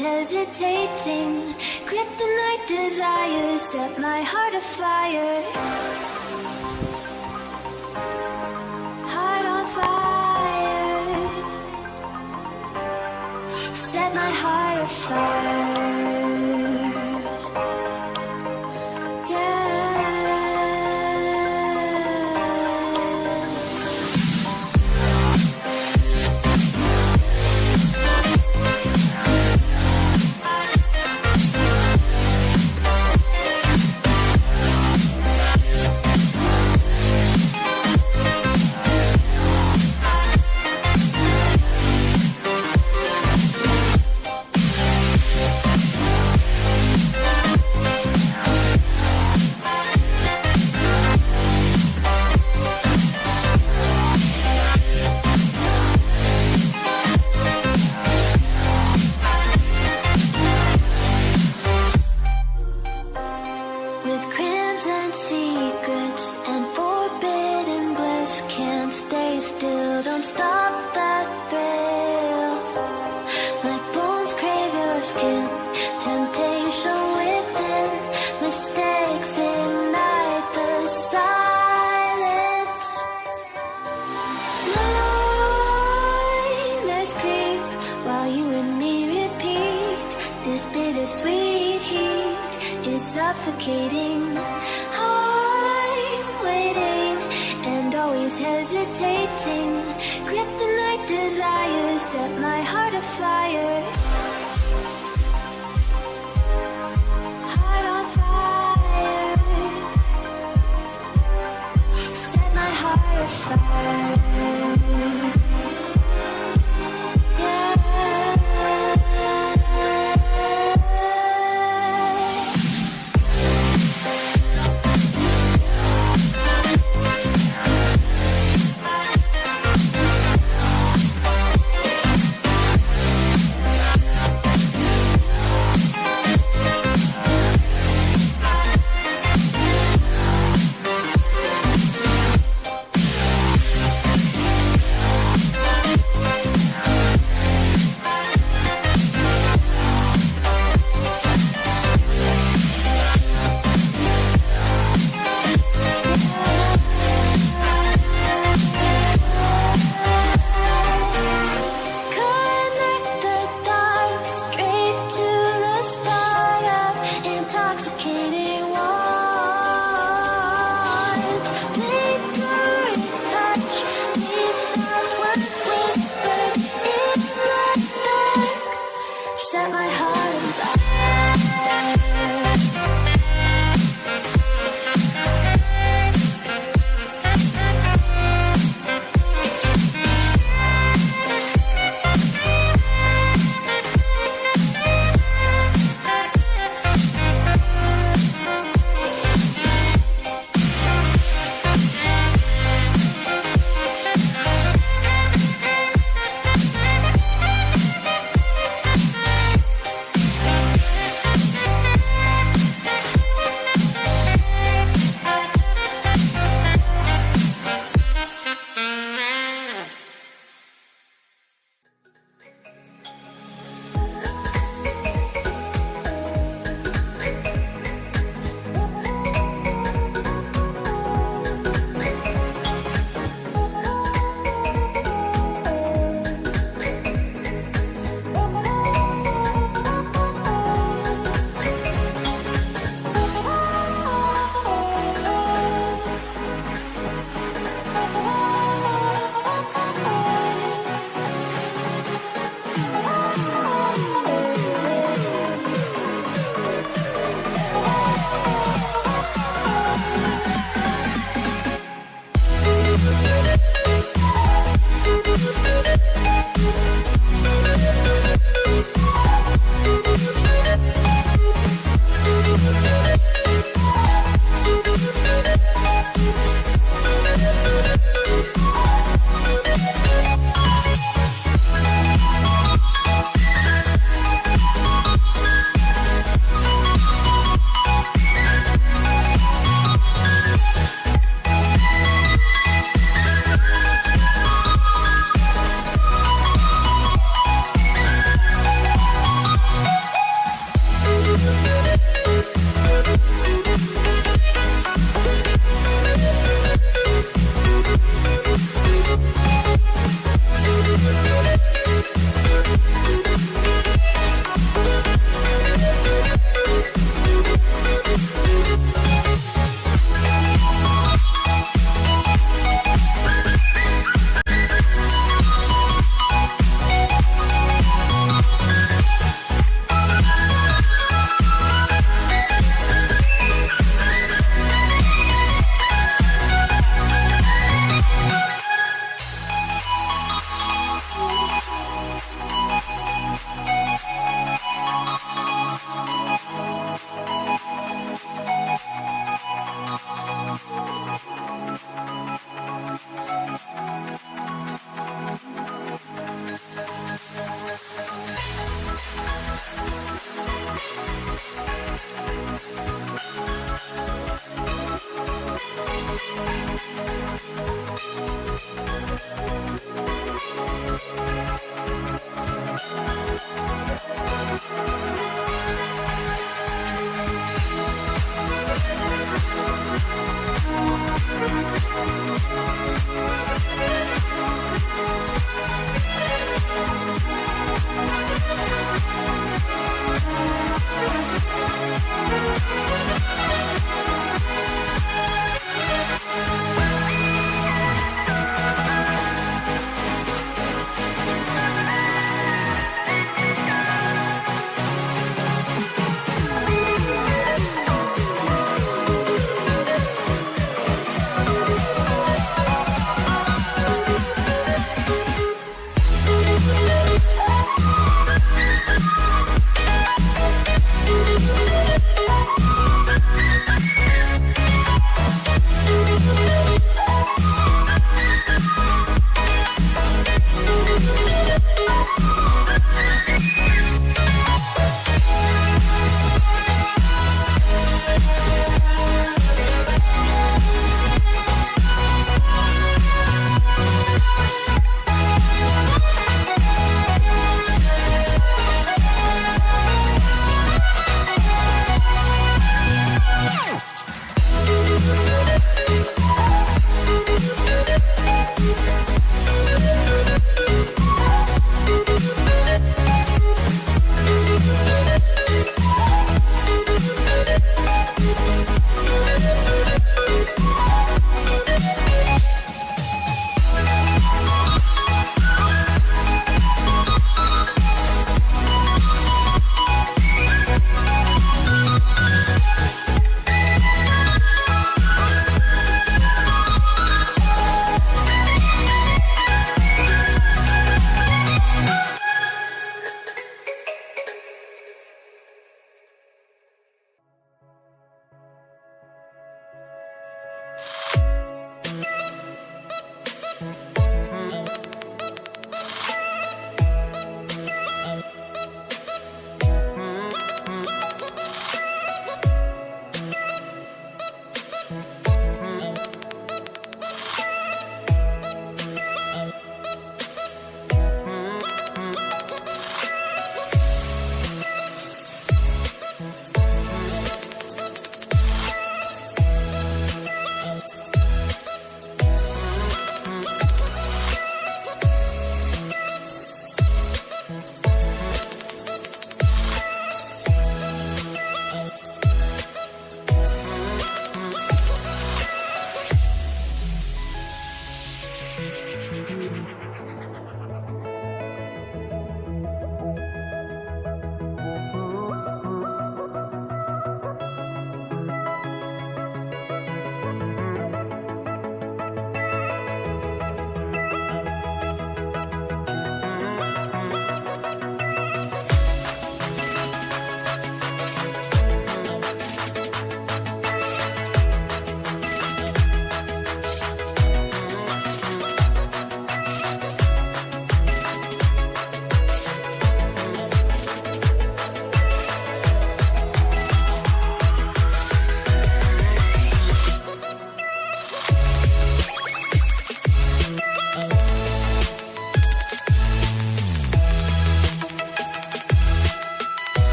always hesitating. Kryptonite desires set my heart afire. Heart on fire. Set my heart afire. Suffocating, I'm waiting and always hesitating. Kryptonite desires set my heart afire. Heart on fire. Set my heart afire. Yeah.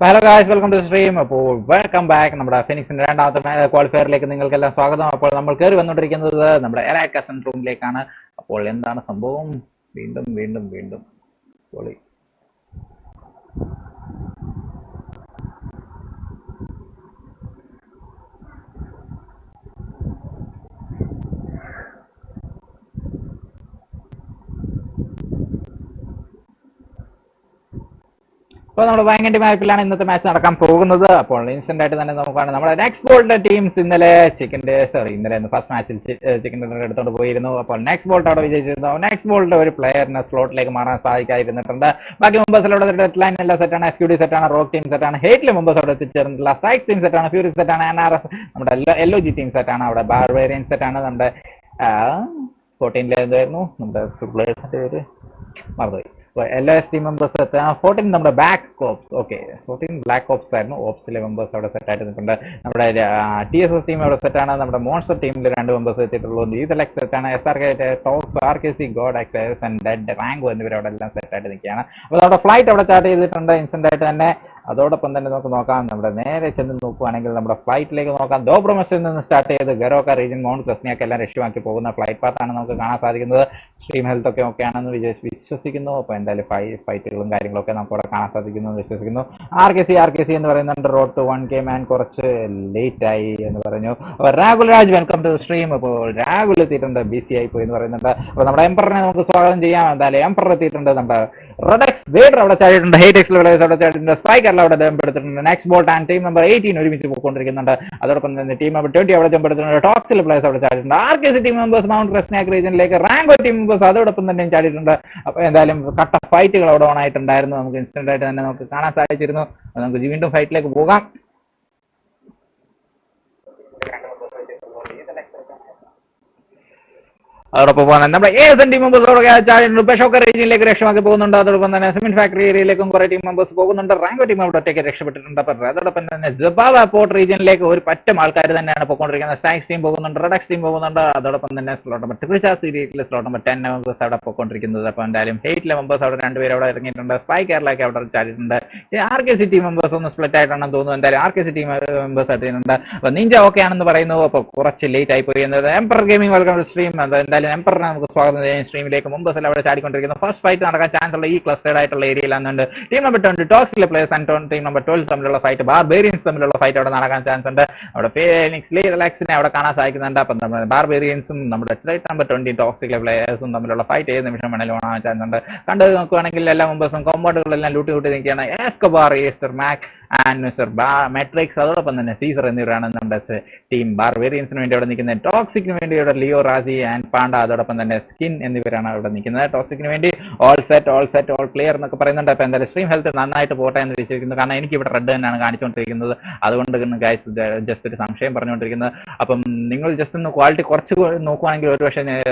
Hello guys, welcome to stream. അപ്പോൾ welcome back. നമ്മുടെ ഫിനിക്സിന്റെ രണ്ടാമത്തെ ക്വാളിഫയറിലേക്ക് നിങ്ങൾക്കെല്ലാം സ്വാഗതം. അപ്പോൾ നമ്മൾ കയറി വന്നുകൊണ്ടിരിക്കുന്നത് നമ്മുടെ എറാക്കസൻ റൂമിലേക്കാണ്. അപ്പോൾ എന്താണ് സംഭവം? വീണ്ടും വീണ്ടും വീണ്ടും പൊളി. അപ്പോൾ നമ്മുടെ വൈകണ്ടി മാപ്പിലാണ് ഇന്നത്തെ മാച്ച് നടക്കാൻ പോകുന്നത്. അപ്പോൾ ഇൻസ്റ്റന്റ് ആയിട്ട് തന്നെ നമുക്കാണ് നമ്മുടെ നെക്സ്ബോൾട്ട് ടീംസ് ഇന്നലെ ഫസ്റ്റ് മാച്ചിൽ ചിക്കൻ ഡിന്നർ എടുത്തുകൊണ്ട് പോയിരുന്നു. അപ്പോൾ നെക്സ്ബോൾട്ട് അവിടെ വിജയിച്ചിരുന്നു. നെക്സ്ബോൾട്ട് ഒരു പ്ലെയറിനെ സ്ലോട്ടിലേക്ക് മാറാൻ സാധിക്കാതിരുന്നിട്ടുണ്ട്. ബാക്കി മെമ്പേഴ്സ് അവിടെ ഡെഡ് ലൈൻ എല്ലാം സെറ്റാണ്, എസ്ക്യൂഡി സെറ്റാണ്, റോക്ക് ടീം സെറ്റാണ്, ഹേറ്റിലെ മെമ്പേഴ്സ് അവിടെ എത്തിച്ചേർന്നിട്ടുള്ള STYX ടീം സെറ്റാണ്, ഫ്യൂരീസ് സെറ്റാണ്, NRS നമ്മുടെ LOG ടീം സെറ്റാണ്, അവിടെ ബാർബേറിയൻസ് സെറ്റാണ്, നമ്മുടെ 14 എന്തായിരുന്നു നമ്മുടെ പ്ലേയേഴ്സിന്റെ പേര് മറന്നുപോയി. LOS ടീം മെമ്പേഴ്സ് 14 നമ്മുടെ BLACKOPS. ഓക്കെ, 14 BLACKOPS ആയിരുന്നു. ഓപ്സിലെ മെമ്പേഴ്സ് അവിടെ സെറ്റ് ആയിട്ട് നിൽക്കുന്നുണ്ട്. നമ്മുടെ TSS ടീം അവിടെ സെറ്റാണ്. നമ്മുടെ മോൺസ്റ്റർ ടീമിൽ 2 മെമ്പേഴ്സ് എത്തിയിട്ടുള്ളൂ. HATEx സെറ്റാണ്, SRK talks, RKC GODX dead RANGO എന്നിവർ അവിടെ എല്ലാം സെറ്റ് ആയിട്ട് നിൽക്കുകയാണ്. അപ്പോൾ നമ്മുടെ ഫ്ലൈറ്റ് അവിടെ സ്റ്റാർട്ട് ചെയ്തിട്ടുണ്ട് ഇൻസ്റ്റന്റ് ആയിട്ട് തന്നെ. അതോടൊപ്പം തന്നെ നമുക്ക് നോക്കാം, നമ്മുടെ നേരെ ചെന്ന് നോക്കുകയാണെങ്കിൽ നമ്മുടെ ഫ്ലൈറ്റിലേക്ക് നോക്കാം. ദോബ്രമസിൽ നിന്ന് സ്റ്റാർട്ട് ചെയ്ത് ഗരോക്ക റീജിയൻ മൗണ്ട് ക്രസ്നിയൊക്കെ എല്ലാം ലക്ഷ്യമാക്കി പോകുന്ന ഫ്ലൈറ്റ് പാത്താണ് നമുക്ക് കാണാൻ സാധിക്കുന്നത്. സ്ട്രീം ഹെൽത്ത് ഒക്കെ ഓക്കെയാണെന്ന് വിശ്വസിക്കുന്നു. അപ്പോൾ എന്തായാലും ഫൈറ്റുകളും കാര്യങ്ങളൊക്കെ നമുക്ക് അവിടെ കാണാൻ സാധിക്കുന്നു എന്ന് വിശ്വസിക്കുന്നു. RKC എന്ന് പറയുന്നുണ്ട്. റോഡ് ടു 1K മാൻ കുറച്ച് ലേറ്റ് ആയി എന്ന് പറഞ്ഞു. അപ്പോൾ Rahul Raj welcome to stream. അപ്പോൾ രാഹുൽ എത്തിയിട്ടുണ്ട്, ബിസി ആയി പോയി എന്ന് പറയുന്നുണ്ട്. അപ്പോൾ നമ്മുടെ എംപറിനെ നമുക്ക് സ്വാഗതം ചെയ്യാം. എന്തായാലും എംപർ എത്തിയിട്ടുണ്ട്. നമ്മുടെ REDx വേഡർ അവിടെ ചാടിയിട്ടുണ്ട്, HATEx അവിടെ ചാടിയിട്ടുണ്ട്, സ്പൈക്ക് അവിടെ ജമ്പ് എടുത്തിട്ടുണ്ട്. നെക്സ്ബോൾട്ട് ആൻഡ് ടീം നമ്പർ 18 ഒരുമിച്ച് പോയിക്കൊണ്ടിരിക്കുന്നുണ്ട്. അതോടൊപ്പം തന്നെ ടീം നമ്പർ 20 അവിടെ ജമ്പ് എടുത്തിട്ടുണ്ട്. ടോക്സിലെ പ്ലേയേഴ്സ് അവിടെ ചാടിയിട്ടുണ്ട്. RKC ടീം മെമ്പേഴ്സ് മൗണ്ട് ക്രസ്നാക് റീജിയനിലേക്ക്, RANGO ടീം മെമ്പേഴ്സ് അതോടൊപ്പം തന്നെ ചാടിയിട്ടുണ്ട്. അപ്പോൾ എന്തായാലും കട്ട ഫൈറ്റുകൾ അവിടെ ഓൺ ആയിട്ടുണ്ടായിരുന്നു. നമുക്ക് ഇൻസ്റ്റന്റ് ആയിട്ട് തന്നെ നമുക്ക് കാണാൻ സാധിച്ചിരുന്നു. നമുക്ക് വീണ്ടും ഫൈറ്റിലേക്ക് പോകാം. അതോടൊപ്പം നമ്മുടെ ASN ടീം മെമ്പേഴ്സ് ബഷോക്ക റീജിയനിലേക്ക് രക്ഷമാക്കി പോകുന്നുണ്ട്. അതോടൊപ്പം തന്നെ സിമെന്റ് ഫാക്ടറി ഏരിയയിലേക്കും കുറെ ടീം മെമ്പേഴ്സ് പോകുന്നുണ്ട്. RANGO ടീം അവിടെ ഒറ്റയ്ക്ക് രക്ഷപ്പെട്ടിട്ടുണ്ട്. അതോടൊപ്പം തന്നെ ജബാവ പോർട്ട് റീജിയനിലേക്ക് ഒരു പറ്റം ആൾക്കാർ തന്നെയാണ് പോയിക്കൊണ്ടിരിക്കുന്നത്. STYX ടീം പോകുന്നുണ്ട്, REDx ടീം പോകുന്നുണ്ട്. അതോടൊപ്പം തന്നെ സ്ലോട്ട് നമ്പർ 10 മെമ്പേഴ്സ് അവിടെ പോയിക്കൊണ്ടിരിക്കുന്നത്. അപ്പോൾ എന്തായാലും ഹേറ്റിലെ മെമ്പേഴ്സ് അവിടെ 2 പേര് അവിടെ ഇറങ്ങിയിട്ടുണ്ട്. സ്പൈ കേരളയ്ക്ക് അവിടെ ചാടിയിട്ടുണ്ട്. RKC ടീം മെമ്പേഴ്സ് ഒന്ന് സ്പ്ലിറ്റ് ആയിട്ടാണെന്ന് തോന്നുന്നു. എന്തായാലും RKC ടീം മെമ്പേഴ്സ് എത്തിയിട്ടുണ്ട്. അപ്പോൾ നിഞ്ച ഓക്കെ ആണെന്ന് പറയുന്നു. അപ്പോൾ കുറച്ച് ലേറ്റ് ആയി പോയി എന്നത്. Ember gaming welcome stream. എന്തായാലും എംപറിനെ നമുക്ക് സ്വാഗതം ചെയ്യാൻ സ്ട്രീമിലേക്ക്. മെമ്പേഴ്സ് എല്ലാം അവിടെ ചാടിക്കൊണ്ടിരിക്കുന്നു. ഫസ്റ്റ് ഫൈറ്റ് നടക്കാൻ ചാൻസ് ഉള്ള ഈ ക്ലസ്റ്റേഡ് ആയിട്ടുള്ള ഏരിയയിലാണെന്നുണ്ട്. ടീം നമ്പർ 20 ടോക്സിലെ പ്ലേയേഴ്സ് ആൻഡ് ടീം നമ്പർ 12 തമ്മിലുള്ള ഫൈറ്റ്, ബാർബേറിയൻസ് തമ്മിലുള്ള ഫൈറ്റ് അവിടെ നടക്കാൻ ചാൻസ് ഉണ്ട്. അവിടെ ഫീനിക്സ് റിലാക്സിനെ അവിടെ കാണാൻ സാധിക്കുന്നുണ്ട്. അപ്പം നമ്മുടെ ബാർബേറിയൻസും നമ്മുടെ ടീം നമ്പർ 20 ടോക്സിലെ പ്ലേയേഴ്സും തമ്മിലുള്ള ഫൈറ്റ് ഏത് നിമിഷം വേണമെങ്കിലും കാണാൻ ചാൻസ് ഉണ്ട്. കണ്ടു നോക്കുകയാണെങ്കിൽ എല്ലാ മെമ്പേഴ്സും കോമ്പൗണ്ടുകളെല്ലാം ലൂട്ടി നിൽക്കുകയാണ്. എസ്കോബാർ, മാക് ആൻഡ് മെട്രിക്സ് അതോടൊപ്പം തന്നെ സീസർ എന്നിവരാണ് നമ്മുടെ ടീം ബാർബേറിയൻസിന് വേണ്ടി അവിടെ നിൽക്കുന്നത്. ടോക്സിക്കിന് വേണ്ടി അവിടെ ലിയോ, റാസി ആൻഡ് പാണ്ട അതോടൊപ്പം തന്നെ സ്കിൻ എന്നിവരാണ് അവിടെ നിൽക്കുന്നത്. ടോക്സിക്കിന് വേണ്ടി ഓൾ സെറ്റ് ഓൾ ക്ലിയർ എന്നൊക്കെ പറയുന്നുണ്ട്. അപ്പോൾ എന്തായാലും സ്ട്രീം ഹെൽത്ത് നന്നായിട്ട് പോട്ടെ എന്ന് വിശ്വസിക്കുന്നു. കാരണം എനിക്ക് ഇവിടെ റെഡ് തന്നെയാണ് കാണിച്ചുകൊണ്ടിരിക്കുന്നത്. അതുകൊണ്ട് ഗൈസ് ജസ്റ്റ് ഒരു സംശയം പറഞ്ഞുകൊണ്ടിരിക്കുന്നത്. അപ്പം നിങ്ങൾ ജസ്റ്റ് ഒന്ന് ക്വാളിറ്റി കുറച്ച് നോക്കുവാണെങ്കിൽ ഒരു പക്ഷേ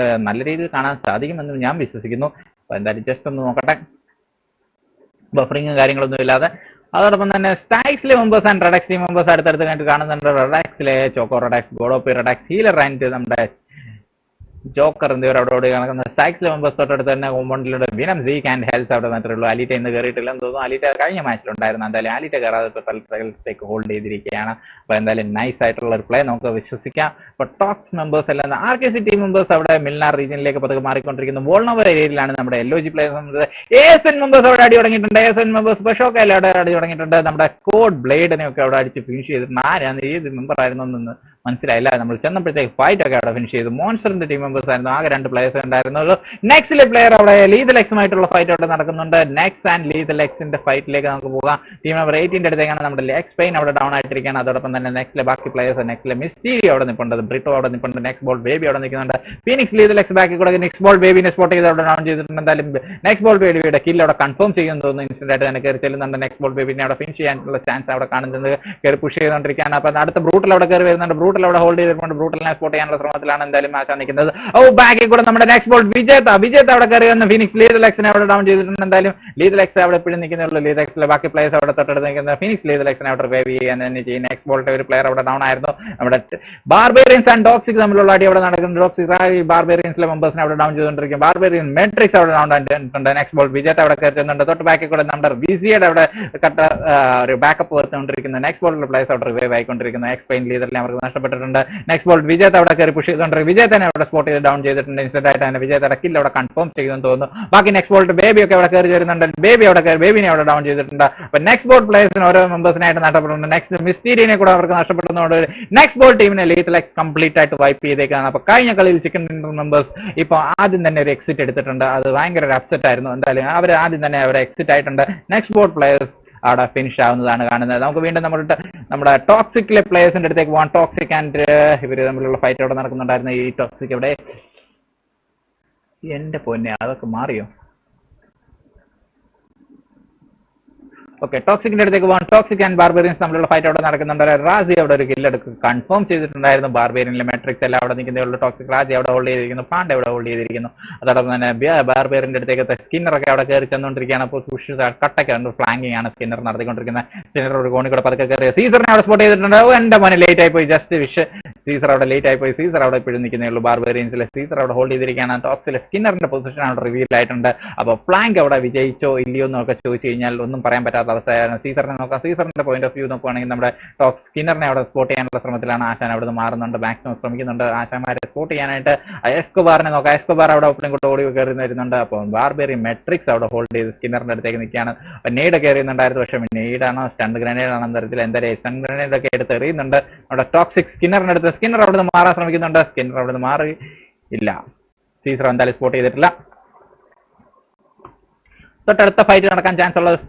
നല്ല രീതിയിൽ കാണാൻ സാധിക്കുമെന്ന് ഞാൻ വിശ്വസിക്കുന്നു. അപ്പോൾ എന്തായാലും ജസ്റ്റ് ഒന്ന് നോക്കട്ടെ, ബഫറിങ്ങും കാര്യങ്ങളൊന്നും ഇല്ലാതെ. അതോടൊപ്പം തന്നെ STYXിലെ members and REDx team members അടുത്തടുത്തായിട്ട് കാണുന്നുണ്ട്. REDxിലെ ചോക്കോ REDx, ഗോഡോപ്പി REDx, ഹീലർ ആൻഡ് നമ്മുടെ ജോക്കർ എന്നിവർ അവിടെ നടക്കുന്ന. STYXിലെ മെമ്പേഴ്സ് തൊട്ടടുത്ത് തന്നെ കോമ്പൗണ്ടിലൂടെ വിനം, സീക്ക് ആൻഡ് ഹെൽസ് അവിടെ മാത്രമേ ഉള്ളൂ. അലീറ്റ ഇന്ന് കയറിയിട്ടില്ലെന്ന് തോന്നുന്നു. അലീറ്റ കഴിഞ്ഞ മാച്ചിലുണ്ടായിരുന്നു. എന്തായാലും അലീറ്റ കയറാതെ തലത്തേക്ക് ഹോൾഡ് ചെയ്തിരിക്കുകയാണ്. അപ്പോൾ എന്തായാലും നൈസ് ആയിട്ടുള്ള ഒരു പ്ലേ നമുക്ക് വിശ്വസിക്കാം. അപ്പോൾ ടോക്സ് മെമ്പേഴ്സ് എല്ലാം RKC ടീം മെമ്പേഴ്സ് അവിടെ മിൽനാർ റീജിയനിലേക്ക് പതുക്കെ മാറിക്കൊണ്ടിരിക്കുന്നു. വോൾനോവർ ഏരിയയിലാണ് നമ്മുടെ LOG പ്ലേയേഴ്സ്. ASN മെമ്പേഴ്സ് അവിടെ അടി തുടങ്ങിയിട്ടുണ്ട്. ASN മെമ്പേഴ്സ് ബഷോക്ക എല്ലാം അവിടെ അടി തുടങ്ങിയിട്ടുണ്ട്. നമ്മുടെ കോഡ് ബ്ലേഡിനെ ഒക്കെ അവിടെ അടിച്ച് ഫിനിഷ് ചെയ്തിട്ടുണ്ട്. ആരാണ് ഏത് മെമ്പർ ആയിരുന്നു എന്ന് മനസ്സിലായില്ല. നമ്മൾ ചെന്നപ്പോഴത്തേക്ക് ഫൈറ്റ് ഒക്കെ അവിടെ ഫിനിഷ് ചെയ്തു. മോൺസ്റ്ററിന്റെ ടീം മെമ്പേഴ്സ് ആയിരുന്നു. ആകെ 2 പ്ലേയേഴ്സ് ഉണ്ടായിരുന്നുള്ളൂ. നെക്സ്റ്റിലെ പ്ലെയർ അവിടെ ലീതലെക്സുമായിട്ടുള്ള ഫൈറ്റ് അവിടെ നടക്കുന്നുണ്ട്. നെക്സ് ആൻഡ് ലീതലെക്സിന്റെ ഫൈറ്റിലേക്ക് നമുക്ക് പോകാം. ടീം നമ്പർ 18 അടുത്തേക്കാണ് നമ്മുടെ ലെക്സ് പെയിൻ അവിടെ ഡൗൺ ആയിട്ടിരിക്കുകയാണ്. അതോടൊപ്പം തന്നെ നെക്സ്റ്റിലെ ബാക്കി പ്ലേയേഴ്സ്, നെക്സ്റ്റിലെ മിസ്റ്റീരിയോ അവിടെ നിൽപ്പുണ്ട്, ബ്രിട്ടോ അവിടെ നിൽപ്പുണ്ട്, നെക്സ്ബോൾട്ട് ബേബി അവിടെ നിൽക്കുന്നുണ്ട്. ഫീനിക്സ് ലീതലെക്സ് ബാക്കി കൂടെ നെക്സ്ബോൾട്ട് ബേബിനെ സ്പോട്ട് ചെയ്ത് അവിടെ ഡൗൺ ചെയ്തിട്ടുണ്ട്. എന്തായാലും നെക്സ്ബോൾട്ട് ബേബിയുടെ കില്ല് അവിടെ കൺഫേം ചെയ്യുമെന്ന് തോന്നുന്നു. ഇൻസ്റ്റന്റ് ആയിട്ട് തന്നെ കയറി ചെല്ലുന്നുണ്ട്. നെക്സ്ബോൾട്ട് ബേബിനെ അവിടെ ഫിനിഷ് ചെയ്യാനുള്ള ചാൻസ് അവിടെ കാണുന്നത്. കയറി പുഷ് ചെയ്തുകൊണ്ടിരിക്കുകയാണ്. അപ്പം അടുത്ത ബ്രൂട്ടിൽ അവിടെ കയറി വരുന്നുണ്ട്. ബ്രൂട്ടൽ അവിടെ ഹോൾഡ് ചെയ്തിട്ടുണ്ട്. ബ്രൂട്ടലിനെ സ്പോട്ട് ചെയ്യാനുള്ള ശ്രമത്തിലാണ് എന്തായാലും ആശാൻ നിൽക്കുന്നത്. ബാക്കിൽ കൂടെ നമ്മുടെ നെക്സ്റ്റ് ബോൾട്ട് വിജേത അവിടെ കയറി വന്ന് ഫിനിക്സ് ലീതലെക്സിനെ അവിടെ ഡൗൺ ചെയ്തിട്ടുണ്ട്. എന്തായാലും ലീതലെക്സ് അവിടെ എപ്പോഴും നിൽക്കുന്നുള്ളൂ. ലീതലെക്സിലെ ബാക്കി പ്ലേയേഴ്സ് അവിടെ തൊട്ടടുത്ത് നിൽക്കുന്ന ഫിനിക്സ് ലീതലെക്സിനെ അവിടെ റിവൈവ് ചെയ്യാൻ തന്നെ ചെയ്യും. നെക്സ്റ്റ് ബോൾട്ട് ഒരു പ്ലെയർ അവിടെ ഡൗൺ ആയിരുന്നു. നമ്മുടെ ബാർബേറിയൻസ് ആൻഡ് ടോക്സിക് തമ്മിലുള്ള അടി അവിടെ നടക്കുന്നു. ടോക്സിക് ബാർബേറിയൻസിലെ മെമ്പേഴ്സിനെ അവിടെ ഡൗൺ ചെയ്തുകൊണ്ടിരിക്കും. ബാർബേറിയൻ മെട്രിക്സ് അവിടെ ഡൗൺ ആയിട്ടുണ്ട്. നെക്സ്റ്റ് ബോൾട്ട് വിജേത അവിടെ കയറ്റുന്നുണ്ട്. തൊട്ട് ബാക്കിൽ കൂടെ നമ്മുടെ വിസിയുടെ അവിടെ കട്ട ഒരു ബാക്കപ്പ് വരുത്തുകൊണ്ടിരിക്കുന്ന നെക്സ്റ്റ് ബോളിലെ പ്ലേയേഴ്സ് അവിടെ റിവൈവ് ആയിക്കൊണ്ടിരിക്കുന്ന എക്സ്പെയിൻ ലീഡറിനെ അവർക്ക് നഷ്ടപ്പെട്ടിട്ടുണ്ട്. നെക്സ്റ്റ് ബോൾ വിജേത അവിടെ കയറി പുഷ് ചെയ്തുകൊണ്ട് വിജയത്തിനെ അവിടെ സ്പോട്ട് ചെയ്ത് ഡൗൺ ചെയ്തിട്ടുണ്ട്. ഇൻസ്റ്റന്റ് ആയിട്ട് തന്നെ വിജയയുടെ കില്ല് അവിടെ കൺഫേം ചെയ്യുമെന്ന് തോന്നുന്നു. ബാക്കി നെക്സ്റ്റ് ബോൾട്ട് ബേബി ഒക്കെ അവിടെ കയറി വരുന്നുണ്ട്. ബേബിനെ അവിടെ ഡൗൺ ചെയ്തിട്ടുണ്ട്. അപ്പൊ നെക്സ്റ്റ് ബോൾ പ്ലേയേഴ്സിന് ഓരോ മെമ്പേഴ്സിനായിട്ട് നഷ്ടപ്പെട്ടിട്ടുണ്ട്. നെക്സ്റ്റ് മിസ്റ്റീരിയനെ കൂടെ അവർക്ക് നഷ്ടപ്പെടുന്നതുകൊണ്ട് നെക്സ്റ്റ് ബോൾ ടീമിനെ ലീതലെക്സ് കംപ്ലീറ്റ് ആയിട്ട് വൈപ്പ് ചെയ്തേക്കാണ്. അപ്പൊ കഴിഞ്ഞ കളിയിൽ ചിക്കൻ ഡിന്നർ മെമ്പേഴ്സ് ഇപ്പൊ ആദ്യം തന്നെ ഒരു എക്സിറ്റ് എടുത്തിട്ടുണ്ട്. അത് ഭയങ്കര ഒരു അപ്സെറ്റ് ആയിരുന്നു. എന്തായാലും അവർ ആദ്യം തന്നെ അവർ എക്സിറ്റ് ആയിട്ടുണ്ട്. നെക്സ്റ്റ് ബോൾ പ്ലേയേഴ്സ് അവിടെ ഫിനിഷ് ആവുന്നതാണ് കാണുന്നത്. നമുക്ക് വീണ്ടും നമ്മുടെ ടോക്സിക്കിലെ പ്ലേയേഴ്സിന്റെ അടുത്തേക്ക് പോകാം. ടോക്സിക് ആൻഡ് ഇവര് തമ്മിലുള്ള ഫൈറ്റ് അവിടെ നടക്കുന്നുണ്ടായിരുന്നു. ഈ ടോക്സിക് ഇവിടെ എന്റെ പൊന്നെ അതൊക്കെ മാറിയോ? ഓക്കെ, ടോക്സിക്കിന്റെ അടുത്തേക്ക് പോകാം. ടോക്സിക് ആൻഡ് ബാർബേറിയൻസ് തമ്മിലുള്ള ഫൈറ്റ് അവിടെ നടക്കുന്നുണ്ട്. റാസി അവിടെ ഒരു കില്ലെടുക്ക് കൺഫേം ചെയ്തിട്ടുണ്ടായിരുന്നു. ബാർബേറിയനിലെ മെട്രിക്സ് എല്ലാം അവിടെ നിൽക്കുന്നേ ടോക്സിക് റാസി അവിടെ ഹോൾഡ് ചെയ്തിരിക്കുന്നു. പാണ്ഡെ അവിടെ ഹോൾഡ് ചെയ്തിരിക്കുന്നു. അതോടൊപ്പം തന്നെ ബാർബേറിന്റെ അടുത്തേക്ക് സ്കിന്നറൊക്കെ അവിടെ കയറി ചെന്നുകൊണ്ടിരിക്കുകയാണ്. അപ്പോൾ കട്ടൊക്കെ ഉണ്ട്. ഫ്ലാങ്കിങ് ആണ് സ്കിന്നർ നടത്തിക്കൊണ്ടിരിക്കുന്നത്. സ്കിന്നർ ഒരു കോണി കൂടെ പതുക്കെ കയറി സീസറിനെ അവിടെ സ്പോട്ട് ചെയ്തിട്ടുണ്ട്. എന്റെ മോനെ ലേറ്റ് ആയി പോയി. ജസ്റ്റ് വിഷ് സീസർ അവിടെ ലേറ്റ് ആയി പോയി. സീസർ അവിടെ ഇപ്പോഴും നിൽക്കുന്നേ ഉള്ളൂ. ബാർബേറിയൻസിലെ സീസർ അവിടെ ഹോൾഡ് ചെയ്തിരിക്കുകയാണ്. ടോക്സിലെ സ്കിന്നറിന്റെ പൊസിഷൻ അവിടെ റിവീൽ ആയിട്ടുണ്ട്. അപ്പോൾ ഫ്ലാങ്ക് അവിടെ വിജയിച്ചോ ഇല്ലയോ എന്നൊക്കെ ചോദിച്ചു കഴിഞ്ഞാൽ ഒന്നും പറയാൻ പറ്റാത്ത അവസ്ഥയാണ്. സീസറിനെ നോക്കാം. സീസറിന്റെ പോയിന്റ് ഓഫ് വ്യൂ നോക്കുകയാണെങ്കിൽ നമ്മുടെ ടോക്സ് സ്കിന്നറിനെ അവിടെ സ്പോട്ട് ചെയ്യാനുള്ള ശ്രമത്തിലാണ്. ആശാൻ അവിടെ നിന്ന് മാറുന്നുണ്ട്. മാക്സിമം ശ്രമിക്കുന്നുണ്ട് ആശാന്മാരെ സ്പോട്ട് ചെയ്യാനായിട്ട്. എസ്കോബാറിനെ നോക്കാം. എസ്കോബാർ അവിടെ ഓപ്പണിംഗ് കൂടെ ഓടി കയറി വരുന്നുണ്ട്. അപ്പോൾ ബാർബേറിയൻ മെട്രിക്സ് അവിടെ ഹോൾഡ് ചെയ്ത് സ്കിന്നറിന്റെ അടുത്തേക്ക് നിൽക്കുകയാണ്. നെയ്ഡ് കയറിയുന്നുണ്ടായിരുന്നു. പക്ഷേ നെയ്ഡാണോ സ്റ്റണ്ട് ഗ്രനേഡ് ആണോ തരത്തിൽ എന്തായാലും സ്റ്റണ്ട് ഗ്രനേഡ് ഒക്കെ എടുത്ത് എറിയുന്നുണ്ട്. നമ്മുടെ ടോക്സിക് സ്കിന്നറിന്റെ അടുത്ത് സ്കിന്നർ അവിടെ നിന്ന് മാറാൻ ശ്രമിക്കുന്നുണ്ട്. സ്കിന്നർ അവിടെ നിന്ന് മാറി ഇല്ല. സീസർ എന്തായാലും സ്പോട്ട് ചെയ്തിട്ടില്ല. തൊട്ടടുത്ത ഫൈറ്റ് നടക്കാൻ ചാൻസ് ഉള്ള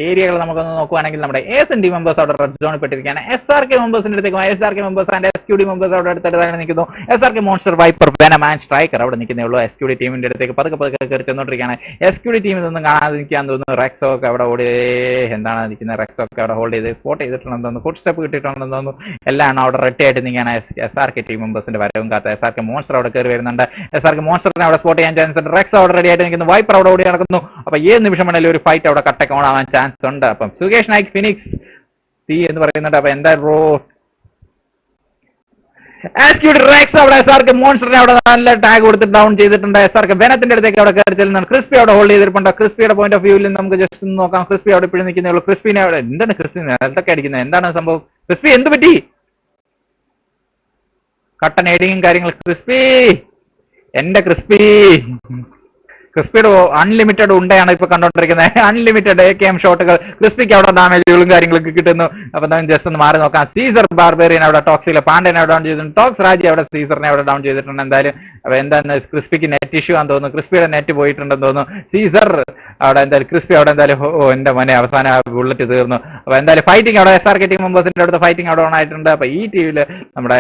ഏരിയകൾ നമുക്കൊന്ന് നോക്കുകയാണെങ്കിൽ നമ്മുടെ SND മെമ്പേഴ്സ് അവിടെ റെഡ് സോണിൽ പെട്ടിരിക്കുകയാണ്. SRK മെമ്പേഴ്സിന്റെ അടുത്തേക്ക് SRK members and SQD members അവിടെ അടുത്തടുത്താണ് നിൽക്കുന്നു. SRK monster wiper venom and striker അവിടെ നിൽക്കുന്നേ ഉള്ളൂ. SQD ടീമിന്റെ അടുത്തേക്ക് പതുക്കെ കയറി ചെന്നോണ്ടിരിക്കുകയാണ്. SQD ടീമിൽ നിന്നും കാണാതിരിക്കാൻ തോന്നുന്നു. റെക്സോ ഒക്കെ അവിടെ ഓടി എന്താണ് നിൽക്കുന്നത്. റെക്സോ ഒക്കെ അവിടെ ഹോൾഡ് ചെയ്ത് സ്പോട്ട് ചെയ്തിട്ടുണ്ടെന്ന് തോന്നുന്നു. ഫുഡ് സ്റ്റെപ്പ് കിട്ടിയിട്ടുണ്ടെന്ന് തോന്നുന്നു. എല്ലാം അവിടെ റെഡി ആയിട്ട് നിൽക്കുകയാണ്. SRK ടീം മെമ്പേഴ്സിന്റെ വരവും കാത്ത SRK മോൺസ്റ്റർ അവിടെ കയറി വരുന്നുണ്ട്. SRK മോൺസ്റ്ററിനെ അവിടെ സ്പോട്ട് ചെയ്യാൻ ചാൻസ് ഉണ്ട്. റെക്സോ അവിടെ റെഡി ആയിട്ട് നിൽക്കുന്നു. വൈപ്പർ അവിടെ ഓടി നടക്കുന്നു. അപ്പൊ ഏത് നിമിഷം വേണമെങ്കിലും ഒരു ഫൈറ്റ് അവിടെ കട്ടക്ക് ഓൺ ആവാൻ ചാൻസ് ഉണ്ട്. അപ്പം സുകേഷ് നായിക് ഫിനിക്സ് തീ എന്ന് പറയുന്നുണ്ട്. അപ്പൊ എന്താ ബ്രോ റെക്സ് അവിടെ SRK മോൺസ്റ്ററിനെ അവിടെ നല്ല ടാഗ് കൊടുത്ത് ഡൗൺ ചെയ്തിട്ടുണ്ട്. SRK വെനത്തിന്റെ അടുത്തേക്ക് അവിടെ കയറി ചെല്ലുന്നുണ്ട്. ക്രിസ്പി അവിടെ ഹോൾഡ് ചെയ്തിട്ടുണ്ട്. ക്രിസ്പിയുടെ പോയിന്റ് ഓഫ് വ്യൂവിൽ നമുക്ക് ജസ്റ്റ് ഒന്ന് നോക്കാം. ക്രിസ്പി അവിടെ ഇപ്പോഴും നിൽക്കുന്നേ ഉള്ളൂ. ക്രിസ്പിനെ അവിടെ എന്താണ് ക്രിസ്പി നിലത്തൊക്കെ അടിക്കുന്നത്? എന്താണ് സംഭവം? ക്രിസ്പി എന്ത് പറ്റി? കട്ടൻ ഏഡിങ്ങും കാര്യങ്ങൾ. ക്രിസ്പി എന്റെ ക്രിസ്പിയുടെ അൺലിമിറ്റഡ് ഉണ്ടയാണ് ഇപ്പൊ കണ്ടോണ്ടിരിക്കുന്നത്. അൺലിമിറ്റഡ് AKM ഷോട്ടുകൾ ക്രിസ്പിക്ക് അവിടെ ഡാമേജുകളും കാര്യങ്ങളൊക്കെ കിട്ടുന്നു. അപ്പൊ നമുക്ക് ജസ്റ്റ് ഒന്ന് മാറി നോക്കാം. സീസർ ബാർബേറിയൻ അവിടെ ടോക്സിലെ പാണ്ഡ്യനെ അവിടെ ഡൗൺ ചെയ്തിട്ടുണ്ട്. ടോക്സ് രാജി അവിടെ സീസറിനെ അവിടെ ഡൗൺ ചെയ്തിട്ടുണ്ട്. എന്തായാലും അപ്പൊ എന്താണ് ക്രിസ്പിക്ക് നെറ്റ് ഇഷ്യൂ ആണെന്ന് തോന്നുന്നു. ക്രിസ്പിയുടെ നെറ്റ് പോയിട്ടുണ്ടെന്ന് തോന്നുന്നു. സീസർ അവിടെ എന്തായാലും ക്രിസ്പി അവിടെ എന്തായാലും എന്റെ മോനെ അവസാനം ബുള്ളറ്റ് തീർന്നു. അപ്പൊ എന്തായാലും ഫൈറ്റിംഗ് അവിടെ SRK ടീം മെമ്പേഴ്സിന്റെ അടുത്ത് ഫൈറ്റിംഗ് അവിടെ ഓൺ ആയിട്ടുണ്ട്. അപ്പൊ ഈ ടീമില് നമ്മുടെ